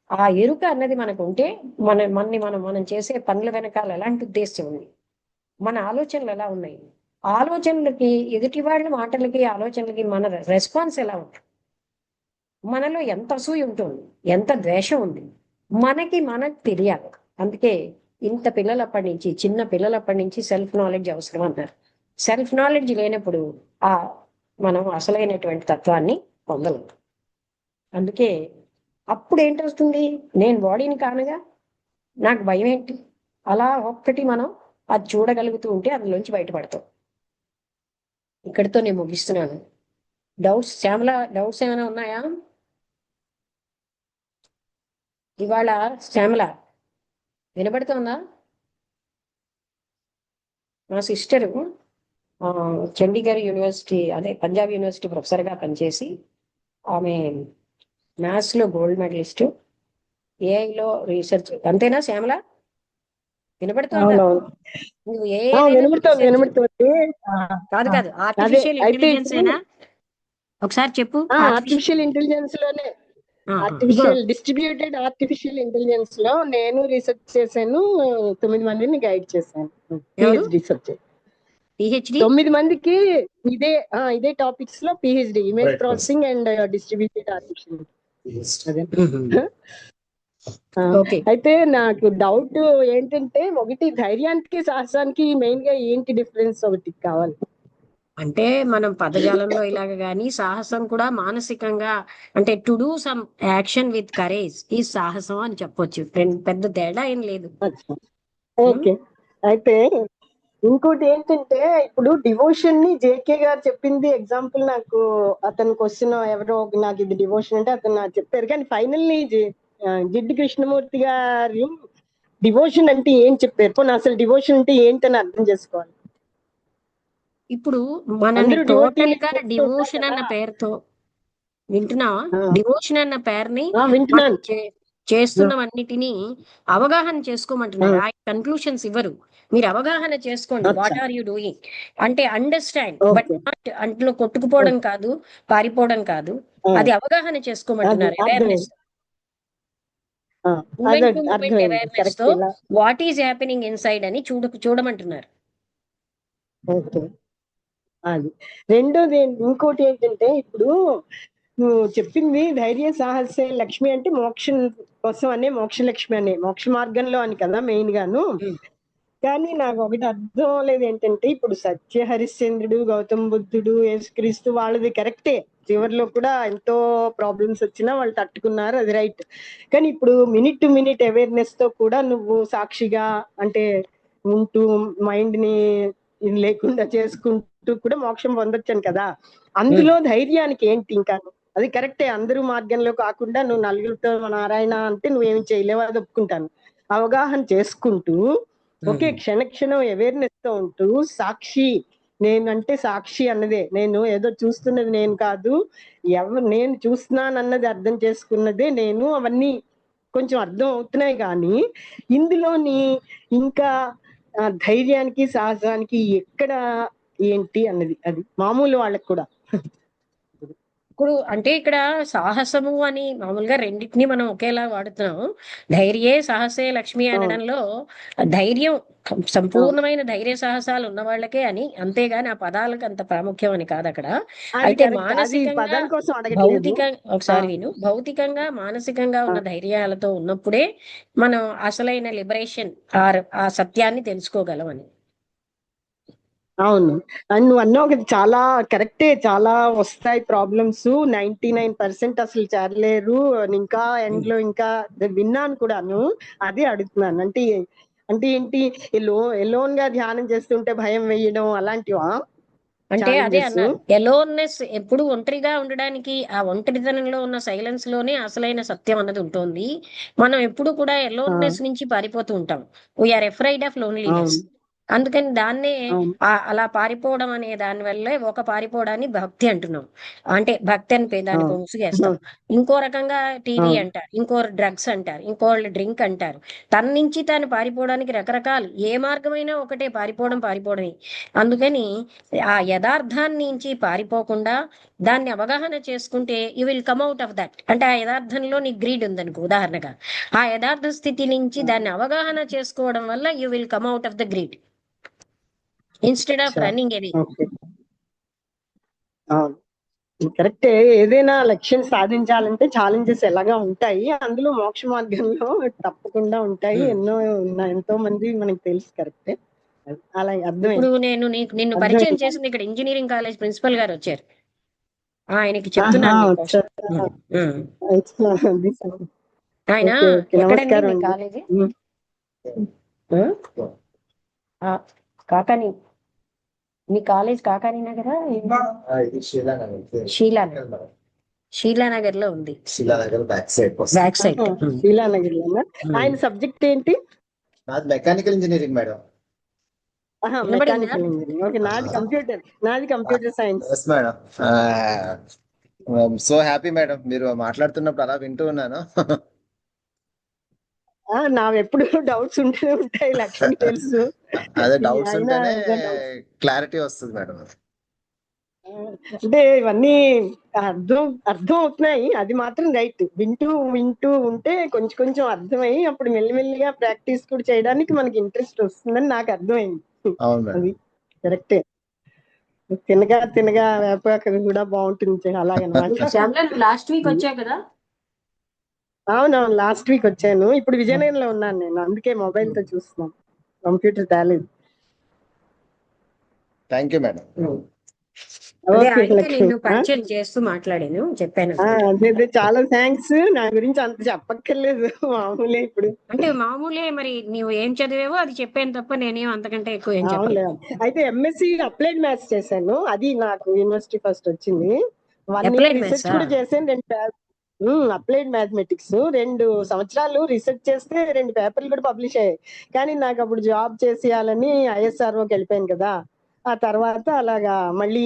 ఆ ఎరుక అన్నది మనకు ఉంటే మనం చేసే పనుల వెనకాల ఎలాంటి ఉద్దేశం ఉంది, మన ఆలోచనలు ఎలా ఉన్నాయి, ఆలోచనలకి, ఎదుటి వాళ్ళ మాటలకి ఆలోచనలకి మన రెస్పాన్స్ ఎలా ఉంటుంది, మనలో ఎంత అసూయ ఉంటుంది, ఎంత ద్వేషం ఉంది, మనకు తెలియాలి. అందుకే ఇంత పిల్లలప్పటి నుంచి, చిన్న పిల్లలప్పటి నుంచి సెల్ఫ్ నాలెడ్జ్ అవసరం అన్నారు. సెల్ఫ్ నాలెడ్జ్ లేనప్పుడు ఆ మనం అసలైనటువంటి తత్వాన్ని పొందలేం. అందుకే అప్పుడు ఏంటి వస్తుంది, నేను బాడీని కానుగా, నాకు భయం ఏంటి, అలా ఒక్కటి మనం అది చూడగలుగుతూ ఉంటే అందులోంచి బయటపడతాం. ఇక్కడితో నేను ముగిస్తున్నాను. డౌట్స్, శ్యామల డౌట్స్ ఏమైనా ఉన్నాయా ఇవాళ? శ్యామల వినబడుతుందా? మా సిస్టరు చండీగఢ్ యూనివర్సిటీ, అదే పంజాబ్ యూనివర్సిటీ ప్రొఫెసర్ గా పనిచేసి ఆమె మ్యాథ్స్ లో గోల్డ్ మెడలిస్ట్, ఏఐలో రీసెర్చ్. అంతేనా శ్యామల? వినబడుతుందా? నువ్వు వినబడుతుంది వినబడుతుంది. కాదు కాదు, అదే ఆర్టిఫిషియల్ అయితే ఇంటెలిజెన్స్ ఏనా? ఒకసారి చెప్పు. ఆర్టిఫిషియల్ ఇంటెలిజెన్స్ లోనే, డిస్ట్రిబ్యూటెడ్ ఆర్టిఫిషియల్ ఇంటెలిజెన్స్ లో నేను రీసెర్చ్ చేశాను. 9 మందిని గైడ్ చేశాను. రీసెర్చ్ పిహెచ్డి 9 మందికి ఇదే టాపిక్స్ లో PhD, image processing and distributed artificial. అయితే నాకు డౌట్ ఏంటంటే, ఒకటి ధైర్యానికి సాహసానికి మెయిన్ గా ఏంటి డిఫరెన్స్ ఒకటి కావాలి. అంటే మనం పదజాలంలో ఇలాగ గాని, సాహసం కూడా మానసికంగా, అంటే to do some action with courage ఈ సాహసం అని చెప్పొచ్చు. పెద్ద తేడా ఏం లేదు. ఓకే. అయితే ఇంకోటి ఏంటంటే, ఇప్పుడు డివోషన్ ని జేకే గారు చెప్పింది ఎగ్జాంపుల్, నాకు అతని క్వశ్చన్ ఎవరో నాకు ఇది డివోషన్ అంటే అతను నాకు చెప్పారు. కానీ ఫైనల్లీ జిడ్డు కృష్ణమూర్తి గారు డివోషన్ అంటే ఏం చెప్పారు? పోనీ అసలు డివోషన్ అంటే ఏంటని అర్థం చేసుకోవాలి. ఇప్పుడు మనని టోటల్ గా డివోషన్ అన్న పేరుతో వింటున్నావా? డివోషన్ అన్న పేరుని చేస్తున్నవన్నిటినీ అవగాహన చేసుకోమంటున్నారు. ఆ కన్క్లూషన్స్ ఇవ్వరు. మీరు అవగాహన చేసుకోండి, వాట్ ఆర్ యూ డూయింగ్ అంటే అండర్స్టాండ్, బట్ నాట్ అంట్లో కొట్టుకుపోవడం కాదు, పారిపోవడం కాదు, అది అవగాహన చేసుకోమంటున్నారు. అవేర్నెస్. అదే మూమెంట్ టు మూమెంట్ అర్థమైంది, అవేర్నెస్ కరెక్ట్. తో ఇలా వాట్ ఈజ్ హ్యాపెనింగ్ ఇన్సైడ్ అని చూడమంటున్నారు. ఓకే. అది రెండోది ఇంకోటి ఏంటంటే, ఇప్పుడు నువ్వు చెప్పింది ధైర్య సాహసే లక్ష్మి అంటే మోక్షం కోసం అనే మోక్షలక్ష్మి అనే మోక్ష మార్గంలో అని కదా మెయిన్ గాను. కానీ నాకు ఒకటి అర్థం అవ్వలేదు ఏంటంటే, ఇప్పుడు సత్య హరిశ్చంద్రుడు, గౌతమ బుద్ధుడు, యేసుక్రీస్తు వాళ్ళది కరెక్టే, చివరిలో కూడా ఎంతో ప్రాబ్లమ్స్ వచ్చినా వాళ్ళు తట్టుకున్నారు, అది రైట్. కానీ ఇప్పుడు మినిట్ టు మినిట్ అవేర్నెస్ తో కూడా నువ్వు సాక్షిగా అంటే ఉంటూ మైండ్ ని ఇది లేకుండా చేసుకుంటూ కూడా మోక్షం పొందొచ్చాను కదా. అందులో ధైర్యానికి ఏంటి ఇంకా? అది కరెక్టే, అందరూ మార్గంలో కాకుండా నువ్వు నలుగురితో నారాయణ అంటే నువ్వేమి చేయలేవు, అది ఒప్పుకుంటాను. అవగాహన చేసుకుంటూ ఒకే క్షణక్షణం అవేర్నెస్ తో ఉంటూ సాక్షి, నేనంటే సాక్షి అన్నదే, నేను ఏదో చూస్తున్నది నేను కాదు, నేను చూస్తున్నాను అన్నది అర్థం చేసుకున్నదే నేను, అవన్నీ కొంచెం అర్థం అవుతున్నాయి. కానీ ఇందులోని ఇంకా ధైర్యానికి సాహసానికి ఎక్కడ ఏంటి అన్నది, అది మామూలు వాళ్ళకి కూడా. ఇప్పుడు అంటే ఇక్కడ సాహసము అని మామూలుగా రెండింటిని మనం ఒకేలా వాడుతున్నాం. ధైర్యే సాహసే లక్ష్మి అనడంలో ధైర్యం సంపూర్ణమైన ధైర్య సాహసాలు ఉన్న వాళ్ళకే అని, అంతేగాని ఆ పదాలకు అంత ప్రాముఖ్యం అని కాదు అక్కడ. అది అయితే కరెక్ట్, అది మానసికంగా పదం కోసం అడగట్లేదు. ఒకసారి విను, భౌతికంగా మానసికంగా ఉన్న ధైర్యాలతో ఉన్నప్పుడే మనం అసలైన లిబరేషన్ ఆ సత్యాన్ని తెలుసుకోగలం అని. అవును, అండ్ నువ్వు అన్నా ఒకటి చాలా కరెక్టే, చాలా వస్తాయి ప్రాబ్లమ్స్, 99% అసలు చేరలేరు, ఇంకా ఎండ్ లో ఇంకా విన్నాను కూడాను. అదే అడుగుతున్నాను, అంటే అంటే ఏంటి, ఎలోన్ గా ధ్యానం చేస్తుంటే భయం వేయడం అలాంటివా? అంటే అదే అన్నాను, ఎలోన్నెస్ ఎప్పుడు ఒంటరిగా ఉండడానికి, ఆ ఒంటరితనంలో ఉన్న సైలెన్స్ లోనే అసలైన సత్యం అన్నది ఉంటుంది. మనం ఎప్పుడు కూడా ఎలోన్నెస్ నుంచి పారిపోతూ ఉంటాం. We are afraid of loneliness. అందుకని దాన్నే అలా పారిపోవడం అనే దాని వల్లే ఒక పారిపోవడాన్ని భక్తి అంటున్నాం. అంటే భక్తి అని దానికి ముసుగేస్తాం. ఇంకో రకంగా టీవీ అంటారు, ఇంకో డ్రగ్స్ అంటారు, ఇంకో డ్రింక్ అంటారు. తన నుంచి తాను పారిపోవడానికి రకరకాలు, ఏ మార్గమైనా ఒకటే, పారిపోవడమే. అందుకని ఆ యథార్థాన్ని నుంచి పారిపోకుండా దాన్ని అవగాహన చేసుకుంటే you will come out of that. అంటే ఆ యథార్థంలో నీ గ్రీడ్ ఉందనుకో ఉదాహరణగా, ఆ యథార్థ స్థితి నుంచి దాన్ని అవగాహన చేసుకోవడం వల్ల you will come out of the greed instead of running away. కరెక్టే, ఏదైనా లక్ష్యం సాధించాలంటే ఛాలెంజెస్ ఎలాగా ఉంటాయి, అందులో మోక్ష మార్గంలో తప్పకుండా ఉంటాయి, ఎన్నో ఉన్నాయి, ఎంతో మంది మనకి తెలుసు. కరెక్టే, అలా ఇప్పుడు అర్థమైంది. నిన్ను పరిచయం చేసింది ఇక్కడ ఇంజనీరింగ్ కాలేజ్ ప్రిన్సిపల్ గారు వచ్చారు. ఆయనకి చెప్తున్నాను నీకోసం. ఆయన ఎక్కడండి మీ కాలేజీ? కాకాని, మీ కాలేజ్ కాకాని నగరా? షీలానగర్ లో ఉంది. శిలానగర్ బ్యాక్ సైడ్ శీలానగర్ లో. ఆయన సబ్జెక్ట్ ఏంటి? నాది mechanical engineering madam. Mechanical engineering. Okay, నాది computer science. Yes madam. So happy madam, మీరు మాట్లాడుతున్నప్పుడు అలా వింటూ ఉన్నాను. నావెప్పుడు డౌట్స్ ఉంటూనే ఉంటాయి, లక్ష్మి తెలుసు. అదే డౌట్స్ ఉంటేనే క్లారిటీ వస్తుంది మేడం. అంటే ఇవన్నీ అర్థం అవుతున్నాయి, అది మాత్రం రైట్. వింటూ ఉంటే కొంచెం కొంచెం అర్థమై అప్పుడు మెల్లిమెల్లిగా ప్రాక్టీస్ కూడా చేయడానికి మనకి ఇంట్రెస్ట్ వస్తుందని నాకు అర్థమైంది. అది కరెక్టే, తినగా వేపాక కూడా బాగుంటుంది అలాగనమాట. లాస్ట్ వీక్ వచ్చా కదా? అవునవును, లాస్ట్ వీక్ వచ్చాను. ఇప్పుడు విజయనగరంలో ఉన్నాను నేను, అందుకే మొబైల్ తో చూస్తున్నాను, కంప్యూటర్ తేలేదు. Thank you madam. నిన్ను పరిచయం చేస్తూ మాట్లాడాను, చెప్పాను. అదే చాలా థ్యాంక్స్. నా గురించి అంత చెప్పక్కర్లేదు, మామూలే. ఇప్పుడు అంటే మామూలే, మరి నువ్వు ఏం చదివేవో అది చెప్పాను తప్ప నేనేం అంతకంటే ఎక్కువ ఏం చెప్పలేదు. అయితే ఎంఎస్సి అప్లైడ్ మ్యాథ్స్ చేశాను, అది నాకు యూనివర్సిటీ ఫస్ట్ వచ్చింది. 1 year రీసెర్చ్ కూడా చేశాను. అప్లైడ్ మ్యాథమెటిక్స్ 2 సంవత్సరాలు రీసెర్చ్ చేస్తే 2 పేపర్లు కూడా పబ్లిష్ అయ్యాయి. కానీ నాకు అప్పుడు జాబ్ చేసేయాలని ISROకి వెళ్ళిపోయాను కదా. ఆ తర్వాత అలాగా మళ్ళీ